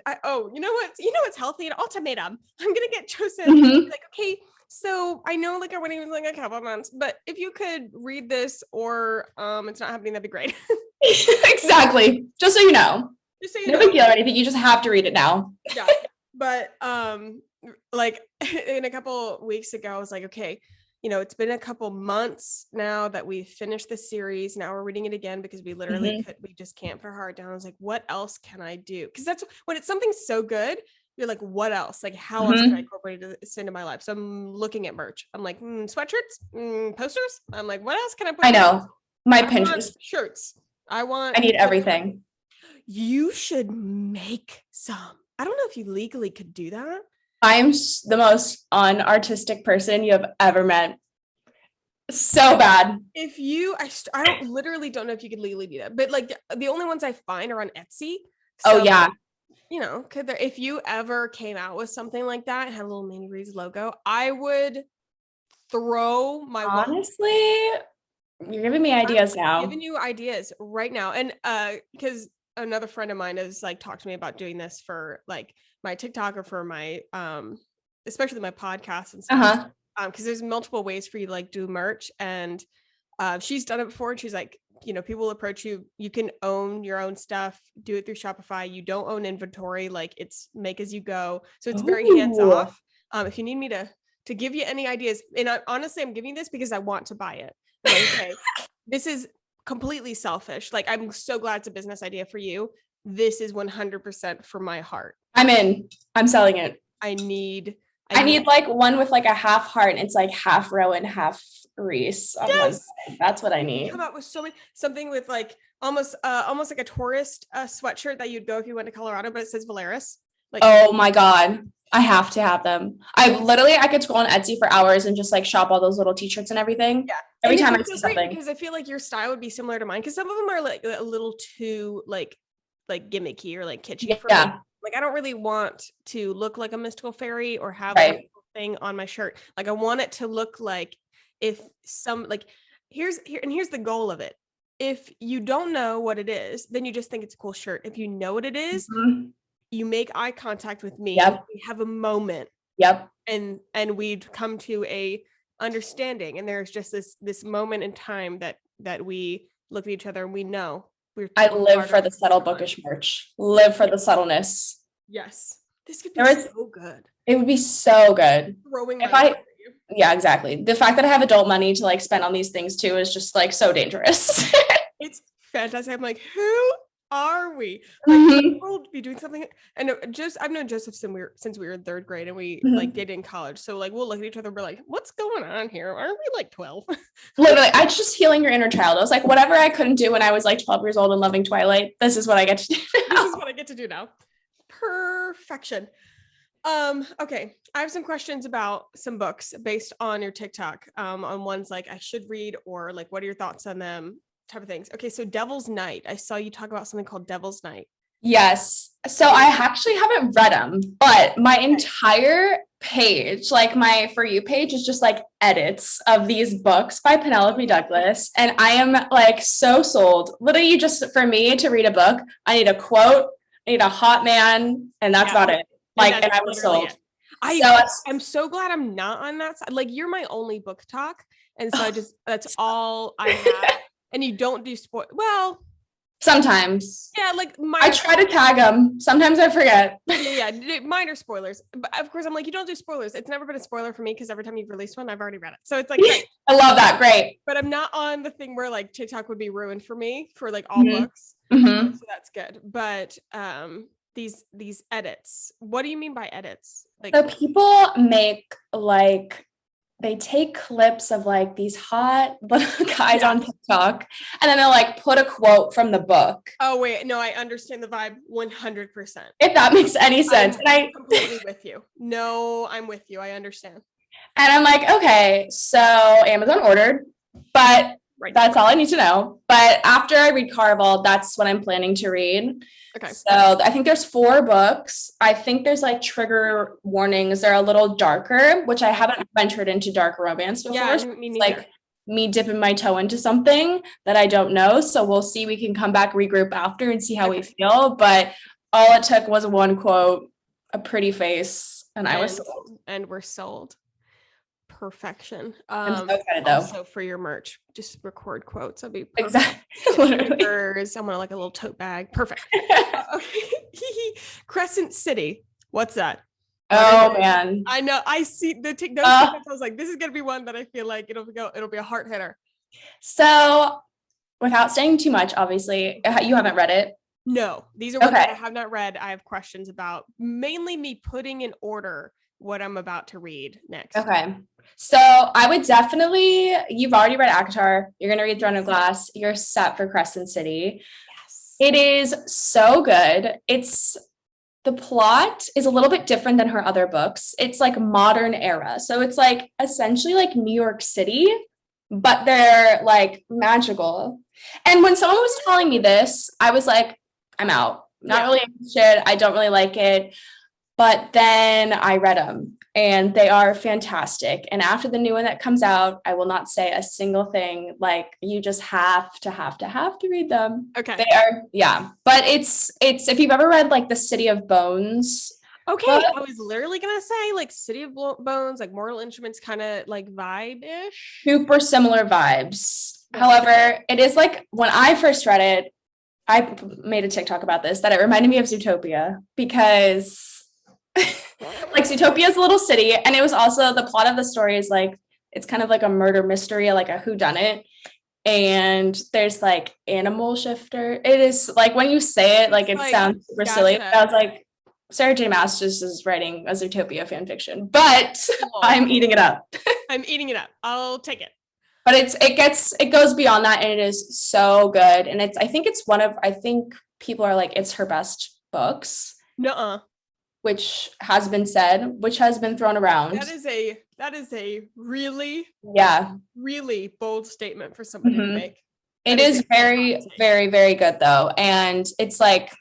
[SPEAKER 1] You know what's healthy? An ultimatum. I'm gonna get chosen. Like, okay, so I know like our wedding was like a couple of months, but if you could read this or it's not happening, that'd be great.
[SPEAKER 2] Exactly. Just so you know. No big deal or anything. You just have to read it now.
[SPEAKER 1] Yeah. But like in a couple weeks ago, I was like, okay, it's been a couple months now that we finished the series. Now we're reading it again because we literally we just can't put our heart down. I was like, what else can I do? Because that's when it's something so good, you're like, what else? Like, how else can I incorporate this into my life? So I'm looking at merch. I'm like, sweatshirts, posters. I'm like, what else can I put?
[SPEAKER 2] I know. My Pinterest
[SPEAKER 1] shirts. I
[SPEAKER 2] need everything.
[SPEAKER 1] You should make some. I don't know if you legally could do that.
[SPEAKER 2] I'm the most unartistic person you have ever met. So bad.
[SPEAKER 1] If you, I literally don't know if you could legally do that, but like the only ones I find are on Etsy. So,
[SPEAKER 2] oh yeah.
[SPEAKER 1] If you ever came out with something like that and had a little Mandy Reed's logo, I would throw my
[SPEAKER 2] honestly. You're giving me ideas now.
[SPEAKER 1] I'm giving you ideas right now, and because another friend of mine has like talked to me about doing this for like my TikTok or for my especially my podcast and stuff. Because there's multiple ways for you to like do merch, and she's done it before, and she's like, people approach you, you can own your own stuff, do it through Shopify, you don't own inventory, like it's make as you go, so it's very hands off. If you need me to give you any ideas, and honestly I'm giving this because I want to buy it. Like, okay, this is completely selfish, like I'm so glad it's a business idea for you. This is 100% for my heart. I'm in. I'm selling it. I need like one with like a half heart, and it's like half Rowan, half Reese on one side. That's what I need. Come out with something with like almost like a tourist sweatshirt that you'd go if you went to Colorado, but it says Valeris. Like, oh my God, I have to have them. I could scroll on Etsy for hours and just like shop all those little t-shirts and everying. Yeah. Every time I see something. Because I feel like your style would be similar to mine, because some of them are like a little too like gimmicky or like kitschy for me. Like I don't really want to look like a mystical fairy or have a thing on my shirt. Like I want it to look like if some like here's the goal of it. If you don't know what it is, then you just think it's a cool shirt. If you know what it is, you make eye contact with me. Yep. We have a moment. Yep. And we'd come to a understanding, and there's just this moment in time that we look at each other and we know. I live for the subtle bookish merch. Live for the subtleness. Yes. This could be so good. It would be so good. Yeah, exactly. The fact that I have adult money to like spend on these things too is just like so dangerous. It's fantastic. I'm like, who are we? Like, we'll be doing something. And I've known Joseph since we were in third grade, and we like dated in college. So like we'll look at each other and we're like, what's going on here? Aren't we like 12? Literally, I just healing your inner child. I was like, whatever I couldn't do when I was like 12 years old and loving Twilight, this is what I get to do now. This is what I get to do now. Perfection. Okay, I have some questions about some books based on your TikTok, on ones like I should read, or like what are your thoughts on them, type of things. Okay, so Devil's Night. I saw you talk about something called Devil's Night. Yes. So I actually haven't read them, but my entire page, like my For You page, is just like edits of these books by Penelope Douglas. And I am like so sold. Literally, just for me to read a book, I need a quote, I need a hot man, and that's about it. Like, and I was sold. I'm so glad I'm not on that side. Like, you're my only book talk. And so that's all I have. And you don't do well, sometimes. Yeah, like I try to tag them. Sometimes I forget. Yeah, minor spoilers. But of course, I'm like, you don't do spoilers. It's never been a spoiler for me because every time you've released one, I've already read it. So it's like, great. I love that. Great. But I'm not on the thing where like TikTok would be ruined for me for like all books. So that's good. But these edits. What do you mean by edits? Like, so people make like, they take clips of like these hot little guys on TikTok, and then they'll like put a quote from the book. Oh wait, no, I understand the vibe 100%. If that makes any sense. I'm completely with you. No, I'm with you. I understand. And I'm like, okay, so Amazon ordered, but that's all I need to know. But after I read Caraval, that's what I'm planning to read. Okay. So I think there's 4 books. I think there's like trigger warnings. They're a little darker, which I haven't ventured into dark romance before. Yeah, so it's like me dipping my toe into something that I don't know. So we'll see. We can come back, regroup after, and see how we feel. But all it took was one quote, a pretty face, and I was sold. And we're sold. Perfection. I'm so excited though. Also for your merch, just record quotes. That'd be perfect. Exactly. I want like a little tote bag. Perfect. Crescent City. What's that?
[SPEAKER 2] Oh man.
[SPEAKER 1] I know. I see those TikToks. I was like, this is gonna be one that I feel like it'll be a heart hitter.
[SPEAKER 2] So without saying too much, obviously, you haven't read it.
[SPEAKER 1] No, these are ones that I have not read. I have questions about, mainly me putting in order what I'm about to read next.
[SPEAKER 2] Okay. So I would definitely, you've already read ACOTAR. You're going to read Throne of Glass. You're set for Crescent City.
[SPEAKER 1] Yes.
[SPEAKER 2] It is so good. The plot is a little bit different than her other books. It's like modern era. So it's like essentially like New York City, but they're like magical. And when someone was telling me this, I was like, I'm out. Not really interested. I don't really like it. But then I read them and they are fantastic. And after the new one that comes out, I will not say a single thing. Like, you just have to read them.
[SPEAKER 1] Okay.
[SPEAKER 2] They are, yeah. But it's if you've ever read like the City of Bones.
[SPEAKER 1] Okay. I was literally going to say like City of Bones, like Mortal Instruments kind of like vibe-ish.
[SPEAKER 2] Super similar vibes. However, it is like when I first read it, I made a TikTok about this, that it reminded me of Zootopia because like Zootopia is a little city. And it was also, the plot of the story is like, it's kind of like a murder mystery, like a whodunit. And there's like animal shifter. It is like, when you say it, like it sounds super silly. I was like, Sarah J. Maas just is writing a Zootopia fan fiction, but I'm eating it up.
[SPEAKER 1] I'm eating it up. I'll take it.
[SPEAKER 2] But it goes beyond that, and it is so good. And I think people are like, it's her best books.
[SPEAKER 1] Nuh-uh.
[SPEAKER 2] Which has been said, which has been thrown around.
[SPEAKER 1] That is a really, really bold statement for somebody to make.
[SPEAKER 2] It is very, very, very good though. And it's like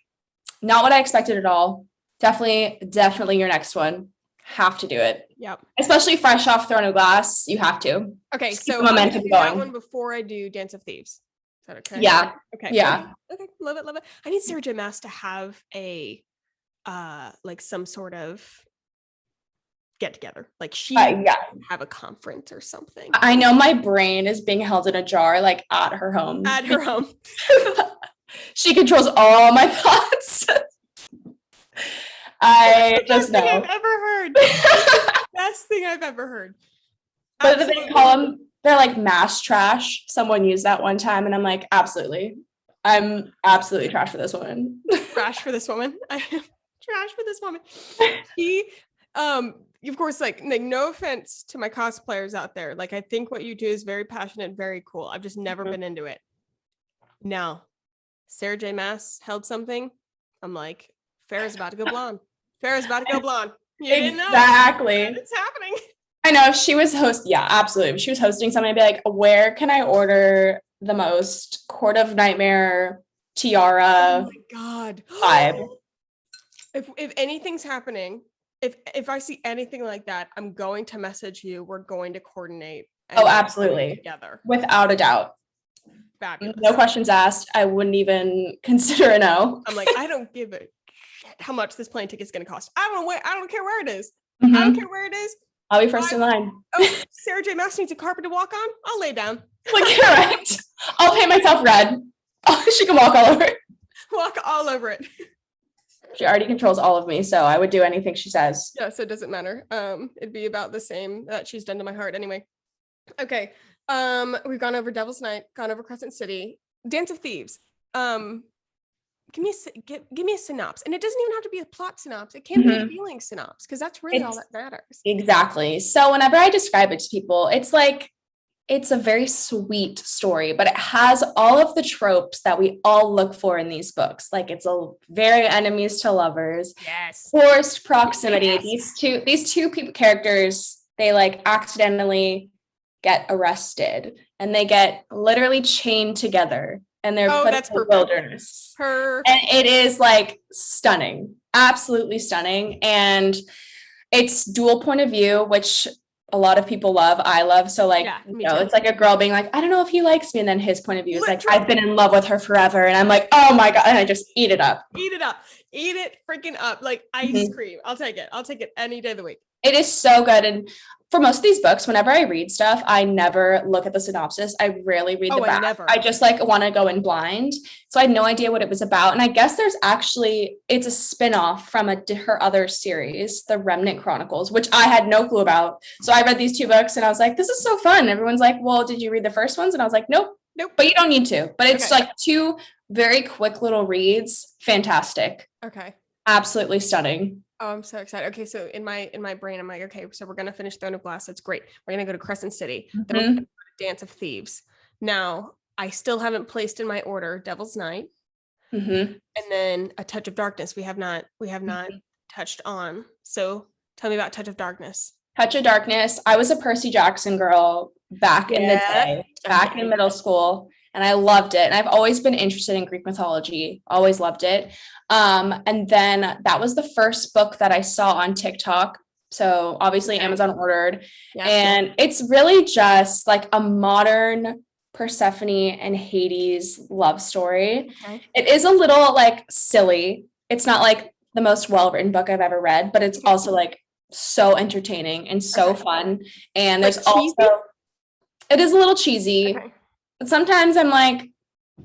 [SPEAKER 2] not what I expected at all. Definitely your next one. Have to do it.
[SPEAKER 1] Yep.
[SPEAKER 2] Especially fresh off Throne of Glass. You have to.
[SPEAKER 1] Okay, so
[SPEAKER 2] momentum going.
[SPEAKER 1] That one before I do Dance of Thieves. Is that okay?
[SPEAKER 2] Yeah.
[SPEAKER 1] Okay.
[SPEAKER 2] Yeah.
[SPEAKER 1] Okay. Love it. I need Sarah J. Maas to have a like some sort of get together. Like she have a conference or something.
[SPEAKER 2] I know my brain is being held in a jar, like at her home.
[SPEAKER 1] At her home.
[SPEAKER 2] She controls all my thoughts. I just know.
[SPEAKER 1] Best thing I've ever heard. Best thing I've ever heard.
[SPEAKER 2] What do they call them? They're like mass trash. Someone used that one time, and I'm like, absolutely. I'm absolutely trash for this woman.
[SPEAKER 1] Trash for this woman. I am trash for this woman. She, of course, like no offense to my cosplayers out there. Like, I think what you do is very passionate, very cool. I've just never been into it. Now, Sarah J. Maas held something. I'm like, Farrah's about to go blonde. Farrah's about to go blonde. You didn't know.
[SPEAKER 2] Exactly.
[SPEAKER 1] It's happening.
[SPEAKER 2] I know. She was absolutely. She was hosting something. I'd be like, where can I order the most Court of Nightmare tiara?
[SPEAKER 1] Oh my God.
[SPEAKER 2] Vibe.
[SPEAKER 1] If anything's happening, if I see anything like that, I'm going to message you. We're going to coordinate.
[SPEAKER 2] Oh, absolutely.
[SPEAKER 1] Together.
[SPEAKER 2] Without a doubt.
[SPEAKER 1] Fabulous.
[SPEAKER 2] No questions asked. I wouldn't even consider a no.
[SPEAKER 1] I'm like, I don't give a shit how much this plane ticket is going to cost. I don't care where it is.
[SPEAKER 2] Mm-hmm.
[SPEAKER 1] I don't care where it is.
[SPEAKER 2] I'll be first in line.
[SPEAKER 1] Oh, Sarah J. Maas needs a carpet to walk on. I'll lay down.
[SPEAKER 2] Like, correct. I'll paint myself red. She can walk all over it.
[SPEAKER 1] Walk all over it.
[SPEAKER 2] She already controls all of me, so I would do anything she says.
[SPEAKER 1] Yeah, so it doesn't matter. It'd be about the same that she's done to my heart anyway. Okay. We've gone over Devil's Night, gone over Crescent City, Dance of Thieves. Give me a synopsis, and it doesn't even have to be a plot synopsis. It can be a feeling synopsis, because that's really all that matters.
[SPEAKER 2] Exactly. So whenever I describe it to people, it's like, it's a very sweet story, but it has all of the tropes that we all look for in these books. Like, it's a very enemies to lovers.
[SPEAKER 1] Yes.
[SPEAKER 2] Forced proximity.
[SPEAKER 1] Yes.
[SPEAKER 2] These two people characters, they like accidentally get arrested, and they get literally chained together, and they're put in the wilderness. And it is like stunning, absolutely stunning. And it's dual point of view, which a lot of people love. I love. So like, it's like a girl being like, I don't know if he likes me. And then his point of view is like, I've been in love with her forever. And I'm like, oh my God. And I just eat it up.
[SPEAKER 1] Eat it freaking up. Like ice cream. I'll take it any day of the week.
[SPEAKER 2] It is so good. And for most of these books, whenever I read stuff, I never look at the synopsis. I rarely read the back. I just like want to go in blind. So I had no idea what it was about. And I guess it's a spinoff from her other series, The Remnant Chronicles, which I had no clue about. So I read these 2 books and I was like, this is so fun. Everyone's like, well, did you read the first ones? And I was like, nope. But you don't need to. But it's like 2 very quick little reads. Fantastic.
[SPEAKER 1] Okay.
[SPEAKER 2] Absolutely stunning.
[SPEAKER 1] Oh, I'm so excited. Okay, so in my brain, I'm like, okay, so we're gonna finish Throne of Glass. That's great. We're gonna go to Crescent City. Then we're gonna go to Dance of Thieves. Now, I still haven't placed in my order Devil's Night, and then A Touch of Darkness. We have not touched on. So tell me about Touch of Darkness.
[SPEAKER 2] Touch of Darkness. I was a Percy Jackson girl back in the day, back in middle school. And I loved it. And I've always been interested in Greek mythology, always loved it. And then that was the first book that I saw on TikTok. So obviously Amazon ordered. Yeah. And it's really just like a modern Persephone and Hades love story. Okay. It is a little like silly. It's not like the most well-written book I've ever read, but it's also like so entertaining and so fun. And there's also, it is a little cheesy. Okay. But sometimes I'm like,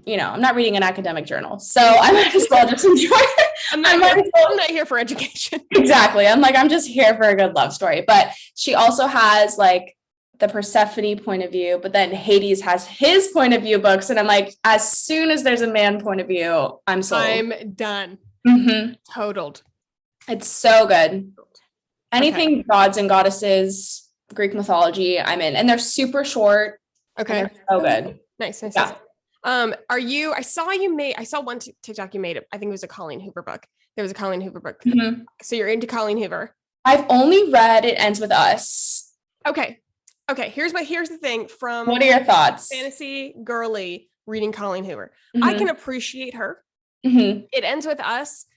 [SPEAKER 2] I'm not reading an academic journal, so I might as well just enjoy it.
[SPEAKER 1] I'm not here for education.
[SPEAKER 2] Exactly. I'm just here for a good love story. But she also has like the Persephone point of view, but then Hades has his point of view books. And I'm like, as soon as there's a man point of view, I'm sold.
[SPEAKER 1] I'm done. Totaled.
[SPEAKER 2] It's so good. Anything gods and goddesses, Greek mythology, I'm in. And they're super short.
[SPEAKER 1] Okay.
[SPEAKER 2] They're so good.
[SPEAKER 1] Nice.
[SPEAKER 2] Yeah.
[SPEAKER 1] I saw one TikTok you made. I think it was a Colleen Hoover book. There was a Colleen Hoover book. So you're into Colleen Hoover.
[SPEAKER 2] I've only read It Ends With Us.
[SPEAKER 1] Okay. Here's the thing from
[SPEAKER 2] what are your thoughts?
[SPEAKER 1] Fantasy girly reading Colleen Hoover. I can appreciate her. It Ends With Us.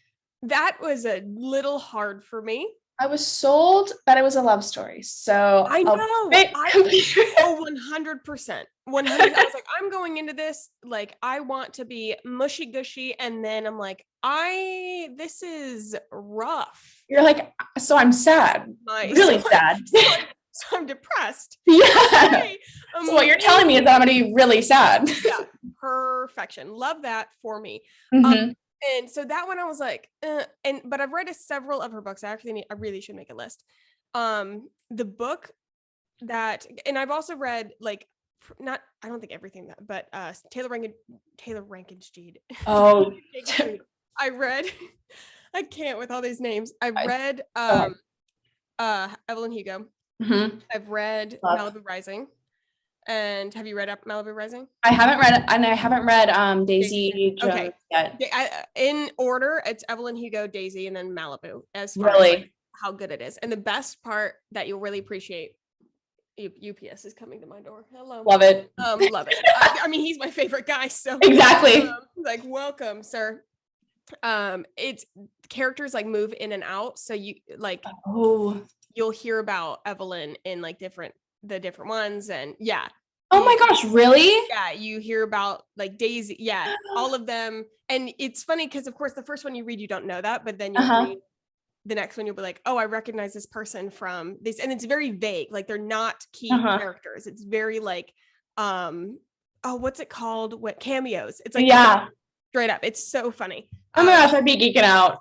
[SPEAKER 1] That was a little hard for me.
[SPEAKER 2] I was sold that it was a love story. So
[SPEAKER 1] I know. 100%. 100. I was like, I'm going into this like I want to be mushy gushy, and then I'm like, this is rough.
[SPEAKER 2] You're like, so I'm sad. Really sad.
[SPEAKER 1] So I'm depressed.
[SPEAKER 2] Yeah. Okay. So what you're telling me is that I'm going to be really sad.
[SPEAKER 1] Yeah. Perfection. Love that for me. And so that one I was like, but I've read several of her books. I really should make a list. The book and I've also read like, I don't think everything but Taylor Rankin-Steed.
[SPEAKER 2] Oh,
[SPEAKER 1] I read, I can't with all these names. I've read Evelyn Hugo. I've read Malibu Rising. And have you read up Malibu Rising?
[SPEAKER 2] I haven't read it, and I haven't read Daisy Jones yet.
[SPEAKER 1] In order, it's Evelyn Hugo, Daisy, and then Malibu as far as like how good it is. And the best part that you'll really appreciate, UPS is coming to my door. Hello.
[SPEAKER 2] Love it.
[SPEAKER 1] Love it. I mean, he's my favorite guy. So
[SPEAKER 2] exactly.
[SPEAKER 1] Like, welcome, sir. It's characters like move in and out. So you like, you'll hear about Evelyn in like the different ones, and
[SPEAKER 2] oh my gosh, really?
[SPEAKER 1] Yeah, you hear about like Daisy, all of them. And it's funny because of course the first one you read, you don't know that, but then you read the next one, you'll be like, oh, I recognize this person from this. And it's very vague, like they're not key characters. It's very like what's it called, what cameos, it's like straight up. It's so funny.
[SPEAKER 2] Oh my gosh, I'd be geeking out.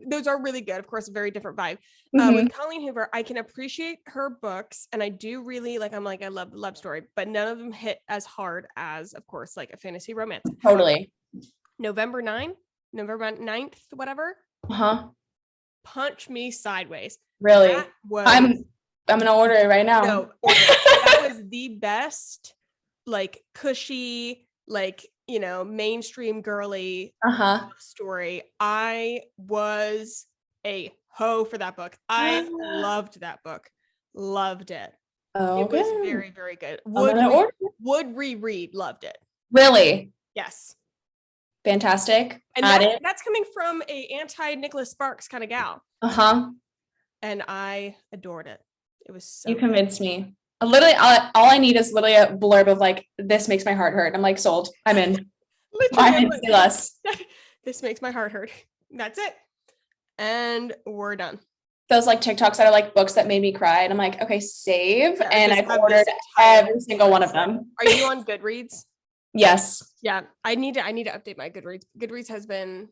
[SPEAKER 1] Those are really good. Of course, a very different vibe. With Colleen Hoover, I can appreciate her books, and I do really like. I love the love story, but none of them hit as hard as, of course, like a fantasy romance.
[SPEAKER 2] Totally.
[SPEAKER 1] November 9th, whatever. Punch me sideways.
[SPEAKER 2] Really? I'm gonna order it right now.
[SPEAKER 1] No, that was the best, like cushy, like mainstream girly story. I was a hoe for that book. I loved that book. Loved it. Oh, it was very, very good. Would reread. Loved it.
[SPEAKER 2] Really?
[SPEAKER 1] Yes.
[SPEAKER 2] Fantastic.
[SPEAKER 1] And that's coming from a anti-Nicholas Sparks kind of gal. And I adored it. It was so
[SPEAKER 2] You convinced me. Literally, all I need is literally a blurb of like, this makes my heart hurt. I'm like, sold. I'm in.
[SPEAKER 1] This makes my heart hurt. That's it. And we're done.
[SPEAKER 2] those like TikToks that are like books that made me cry. And I'm like, okay, save.
[SPEAKER 1] Yeah,
[SPEAKER 2] and I've ordered every single one of them.
[SPEAKER 1] Are you on Goodreads?
[SPEAKER 2] Yes.
[SPEAKER 1] Yeah. I need to update my Goodreads. Goodreads has been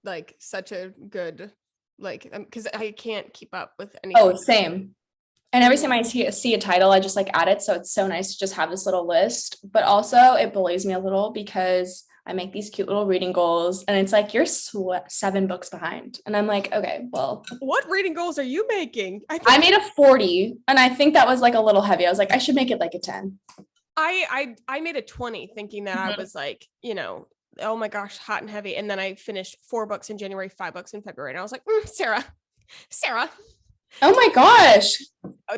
[SPEAKER 1] like such a good, like, because I can't keep up with anything.
[SPEAKER 2] Oh, same. And every time I see a title, I just like add it. So it's so nice to just have this little list. But also it bullies me a little because I make these cute little reading goals and it's like, you're 7 books behind. And I'm like, okay, well.
[SPEAKER 1] What reading goals are you making?
[SPEAKER 2] I made a 40 and I think that was like a little heavy. I was like, I should make it like a 10.
[SPEAKER 1] I made a 20 thinking that I was like, you know, oh my gosh, hot and heavy. And then I finished 4 books in January, 5 books in February. And I was like, Sarah.
[SPEAKER 2] Oh my gosh.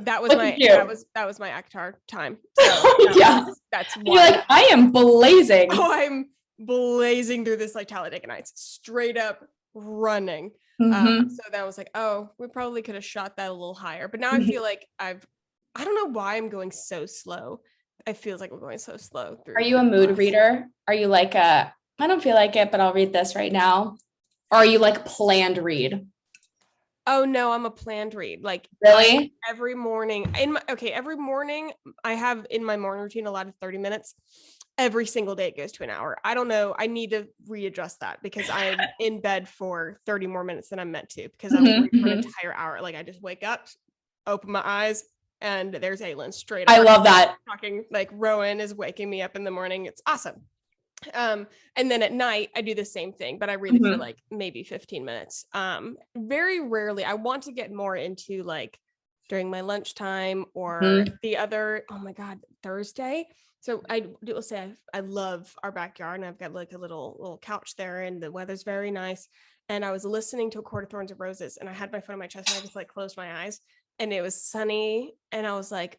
[SPEAKER 1] That was my ACOTAR time. So,
[SPEAKER 2] yeah.
[SPEAKER 1] That's why.
[SPEAKER 2] You're like, I am blazing.
[SPEAKER 1] Oh, I'm blazing through this like Talladega Nights, straight up running. So then I was like, oh, we probably could have shot that a little higher. But now I feel like I don't know why I'm going so slow. It feels like we're going so slow through.
[SPEAKER 2] Are you a mood reader? Are you like I don't feel like it, but I'll read this right now? Or are you like planned read?
[SPEAKER 1] Oh no, I'm a planned read. Like
[SPEAKER 2] really?
[SPEAKER 1] Every morning every morning I have in my morning routine a lot of 30 minutes. Every single day it goes to an hour. I don't know. I need to readjust that because I'm in bed for 30 more minutes than I'm meant to because I'm reading for an entire hour. Like I just wake up, open my eyes, and there's Aylin straight up.
[SPEAKER 2] I love that.
[SPEAKER 1] Talking like Rowan is waking me up in the morning. It's awesome. And then at night I do the same thing, but I read it for like maybe 15 minutes. Very rarely. I want to get more into like during my lunchtime or the other, oh my God, Thursday. So I will say I love our backyard and I've got like a little couch there and the weather's very nice. And I was listening to A Court of Thorns and Roses and I had my phone on my chest and I just like closed my eyes and it was sunny and I was like,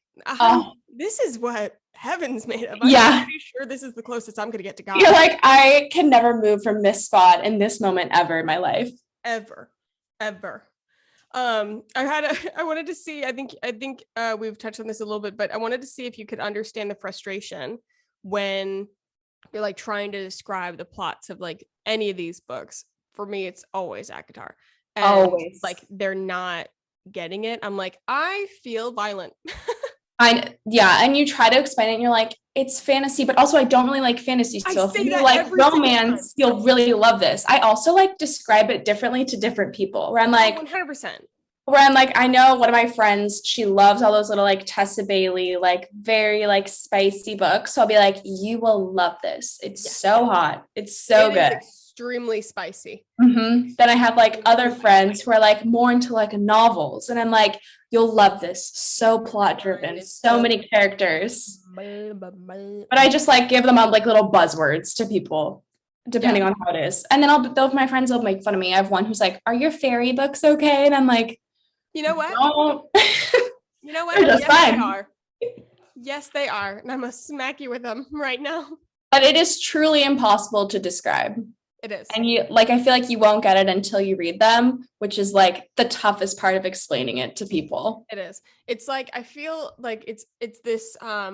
[SPEAKER 1] this is what heaven's made of. I'm pretty sure this is the closest I'm going to get to God.
[SPEAKER 2] You're like, I can never move from this spot in this moment ever in my life.
[SPEAKER 1] Ever. I wanted to see, I think we've touched on this a little bit, but I wanted to see if you could understand the frustration when you're like trying to describe the plots of like any of these books. For me, it's always ACOTAR. And
[SPEAKER 2] always.
[SPEAKER 1] Like they're not getting it. I'm like, I feel violent.
[SPEAKER 2] And you try to explain it and you're like, it's fantasy, but also I don't really like fantasy. So if you like romance, you'll really love this. I also like describe it differently to different people where I'm like
[SPEAKER 1] 100%.
[SPEAKER 2] Where I'm like, I know one of my friends, she loves all those little like Tessa Bailey, like very like spicy books. So I'll be like, you will love this. It's so hot. It's so good.
[SPEAKER 1] Extremely spicy.
[SPEAKER 2] Then I have like other friends who are like more into like novels. And I'm like, you'll love this. So plot driven, so many characters. But I just like give them up like little buzzwords to people, depending on how it is. And then my friends will make fun of me. I have one who's like, are your fairy books okay? And I'm like,
[SPEAKER 1] you know what? You know what?
[SPEAKER 2] They're just fine.
[SPEAKER 1] They are. Yes, they are. And I'm going to smack you with them right now.
[SPEAKER 2] But it is truly impossible to describe.
[SPEAKER 1] It is.
[SPEAKER 2] And I feel like you won't get it until you read them, which is like the toughest part of explaining it to people.
[SPEAKER 1] It is. It's like, I feel like it's this, I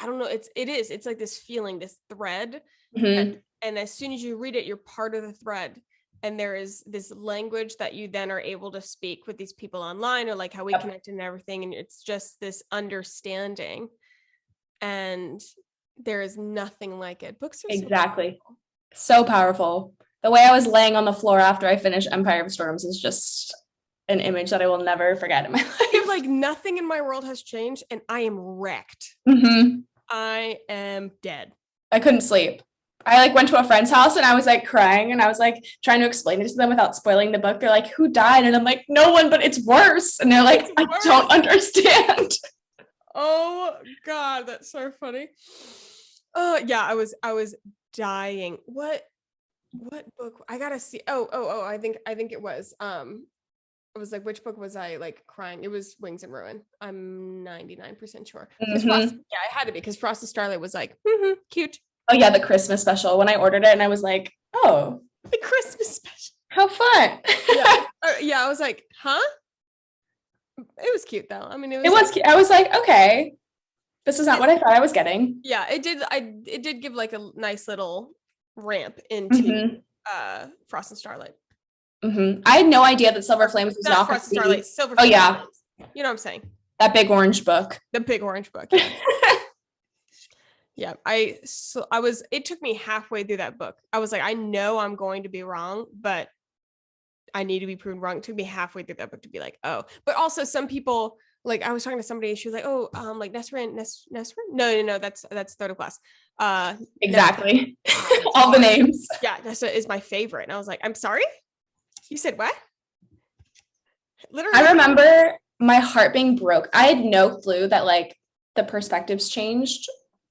[SPEAKER 1] don't know. It's like this feeling, this thread. And as soon as you read it, you're part of the thread. And there is this language that you then are able to speak with these people online or like how we connect and everything. And it's just this understanding. And there is nothing like it. Books are
[SPEAKER 2] exactly so powerful. The way I was laying on the floor after I finished Empire of Storms is just an image that I will never forget in my life.
[SPEAKER 1] Like nothing in my world has changed and I am wrecked. I am dead.
[SPEAKER 2] I couldn't sleep. I like went to a friend's house and I was like crying and I was like trying to explain it to them without spoiling the book. They're like, who died? And I'm like, no one, but it's worse. And they're like, I don't understand.
[SPEAKER 1] Oh God, that's so funny. Oh yeah, I was dying. What book? I gotta see. Oh, I think it was. I was like, which book was I like crying? It was Wings and Ruin. I'm 99% sure. Yeah, it had to be because Frost and Starlight was like, cute.
[SPEAKER 2] Oh yeah, the Christmas special. When I ordered it and I was like, oh,
[SPEAKER 1] the Christmas special.
[SPEAKER 2] How fun.
[SPEAKER 1] Yeah, I was like, huh? It was cute though. I mean,
[SPEAKER 2] it was cute. I was like, okay, this is not what I thought I was getting.
[SPEAKER 1] Yeah, it did give like a nice little ramp into Frost and Starlight.
[SPEAKER 2] I had no idea that Silver Flames was not
[SPEAKER 1] Frost and Starlight. Silver
[SPEAKER 2] Flames.
[SPEAKER 1] You know what I'm saying?
[SPEAKER 2] That big orange book.
[SPEAKER 1] The big orange book. Yeah. Yeah. It took me halfway through that book. I was like, I know I'm going to be wrong, but I need to be proven wrong. It took me halfway through that book to be like, oh, but also some people, like I was talking to somebody, she was like, oh, like Nesrin. No, that's third class.
[SPEAKER 2] Exactly. All the names.
[SPEAKER 1] Yeah, Nessa is my favorite. And I was like, I'm sorry? You said what? Literally.
[SPEAKER 2] I remember my heart being broke. I had no clue that like the perspectives changed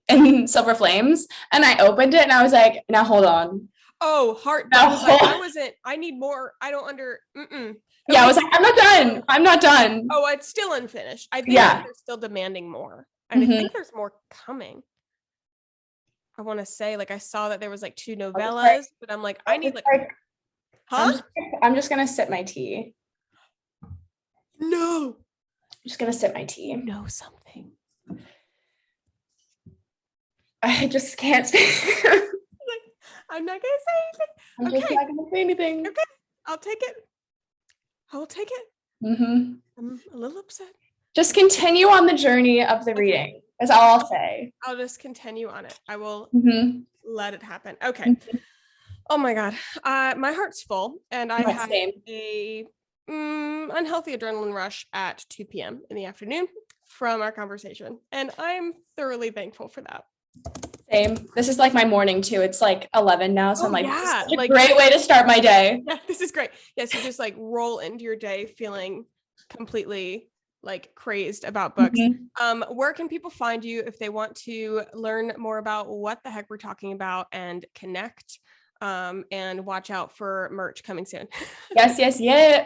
[SPEAKER 2] in Silver Flames. And I opened it and I was like, now hold on.
[SPEAKER 1] Oh, heart. I need more. I don't
[SPEAKER 2] Yeah, I was like, I'm not done.
[SPEAKER 1] Oh, it's still unfinished. I think they're still demanding more. And I think there's more coming. I want to say, like, I saw that there was like 2 novellas, but I'm like, I need like huh?
[SPEAKER 2] I'm just gonna sip my tea.
[SPEAKER 1] No.
[SPEAKER 2] I'm just gonna sip my tea.
[SPEAKER 1] You know something.
[SPEAKER 2] I just can't say.
[SPEAKER 1] I'm not gonna say anything.
[SPEAKER 2] I'm just not gonna say anything.
[SPEAKER 1] Okay, I'll take it. I will take it. I'm a little upset.
[SPEAKER 2] Just continue on the journey of the reading. That's all I'll say.
[SPEAKER 1] I'll just continue on it. I will let it happen. Okay. Oh my God. My heart's full, and I had a unhealthy adrenaline rush at 2 p.m. in the afternoon from our conversation, and I'm thoroughly thankful for that.
[SPEAKER 2] Same. This is like my morning too. It's like 11 now, so I'm like,
[SPEAKER 1] yeah,
[SPEAKER 2] this is a great way to start my day.
[SPEAKER 1] Yeah, this is great. Yes, you just like roll into your day feeling completely like crazed about books. Where can people find you if they want to learn more about what the heck we're talking about and connect? And watch out for merch coming soon.
[SPEAKER 2] Yes.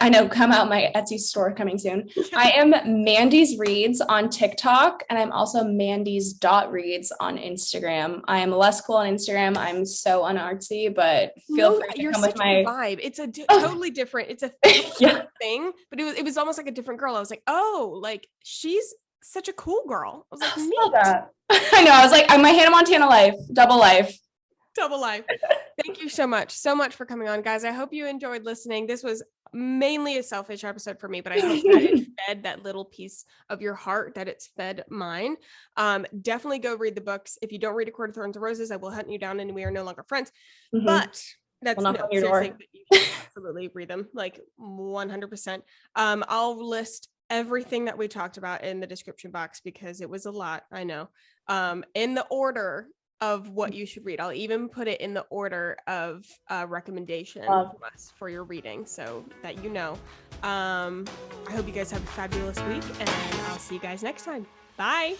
[SPEAKER 2] I know. Come out my Etsy store coming soon. I am Mandy's Reads on TikTok, and I'm also Mandy's.reads on Instagram. I am less cool on Instagram. I'm so unartsy, but feel free to come with my
[SPEAKER 1] vibe. It's a totally different. It's a thing, but it was almost like a different girl. I was like, oh, like she's such a cool girl. I was like, neat.
[SPEAKER 2] I know. I was like, I'm my Hannah Montana life, double life.
[SPEAKER 1] Thank you so much for coming on, guys. I hope you enjoyed listening. This was mainly a selfish episode for me, but I hope that it fed that little piece of your heart that it's fed mine. Definitely go read the books. If you don't read A Court of Thorns and Roses, I will hunt you down and we are no longer friends. But that's seriously, you should absolutely read them, like 100%. I'll list everything that we talked about in the description box because it was a lot, I know, in the order of what you should read. I'll even put it in the order of recommendation from us for your reading so that you know. I hope you guys have a fabulous week, and I'll see you guys next time. Bye.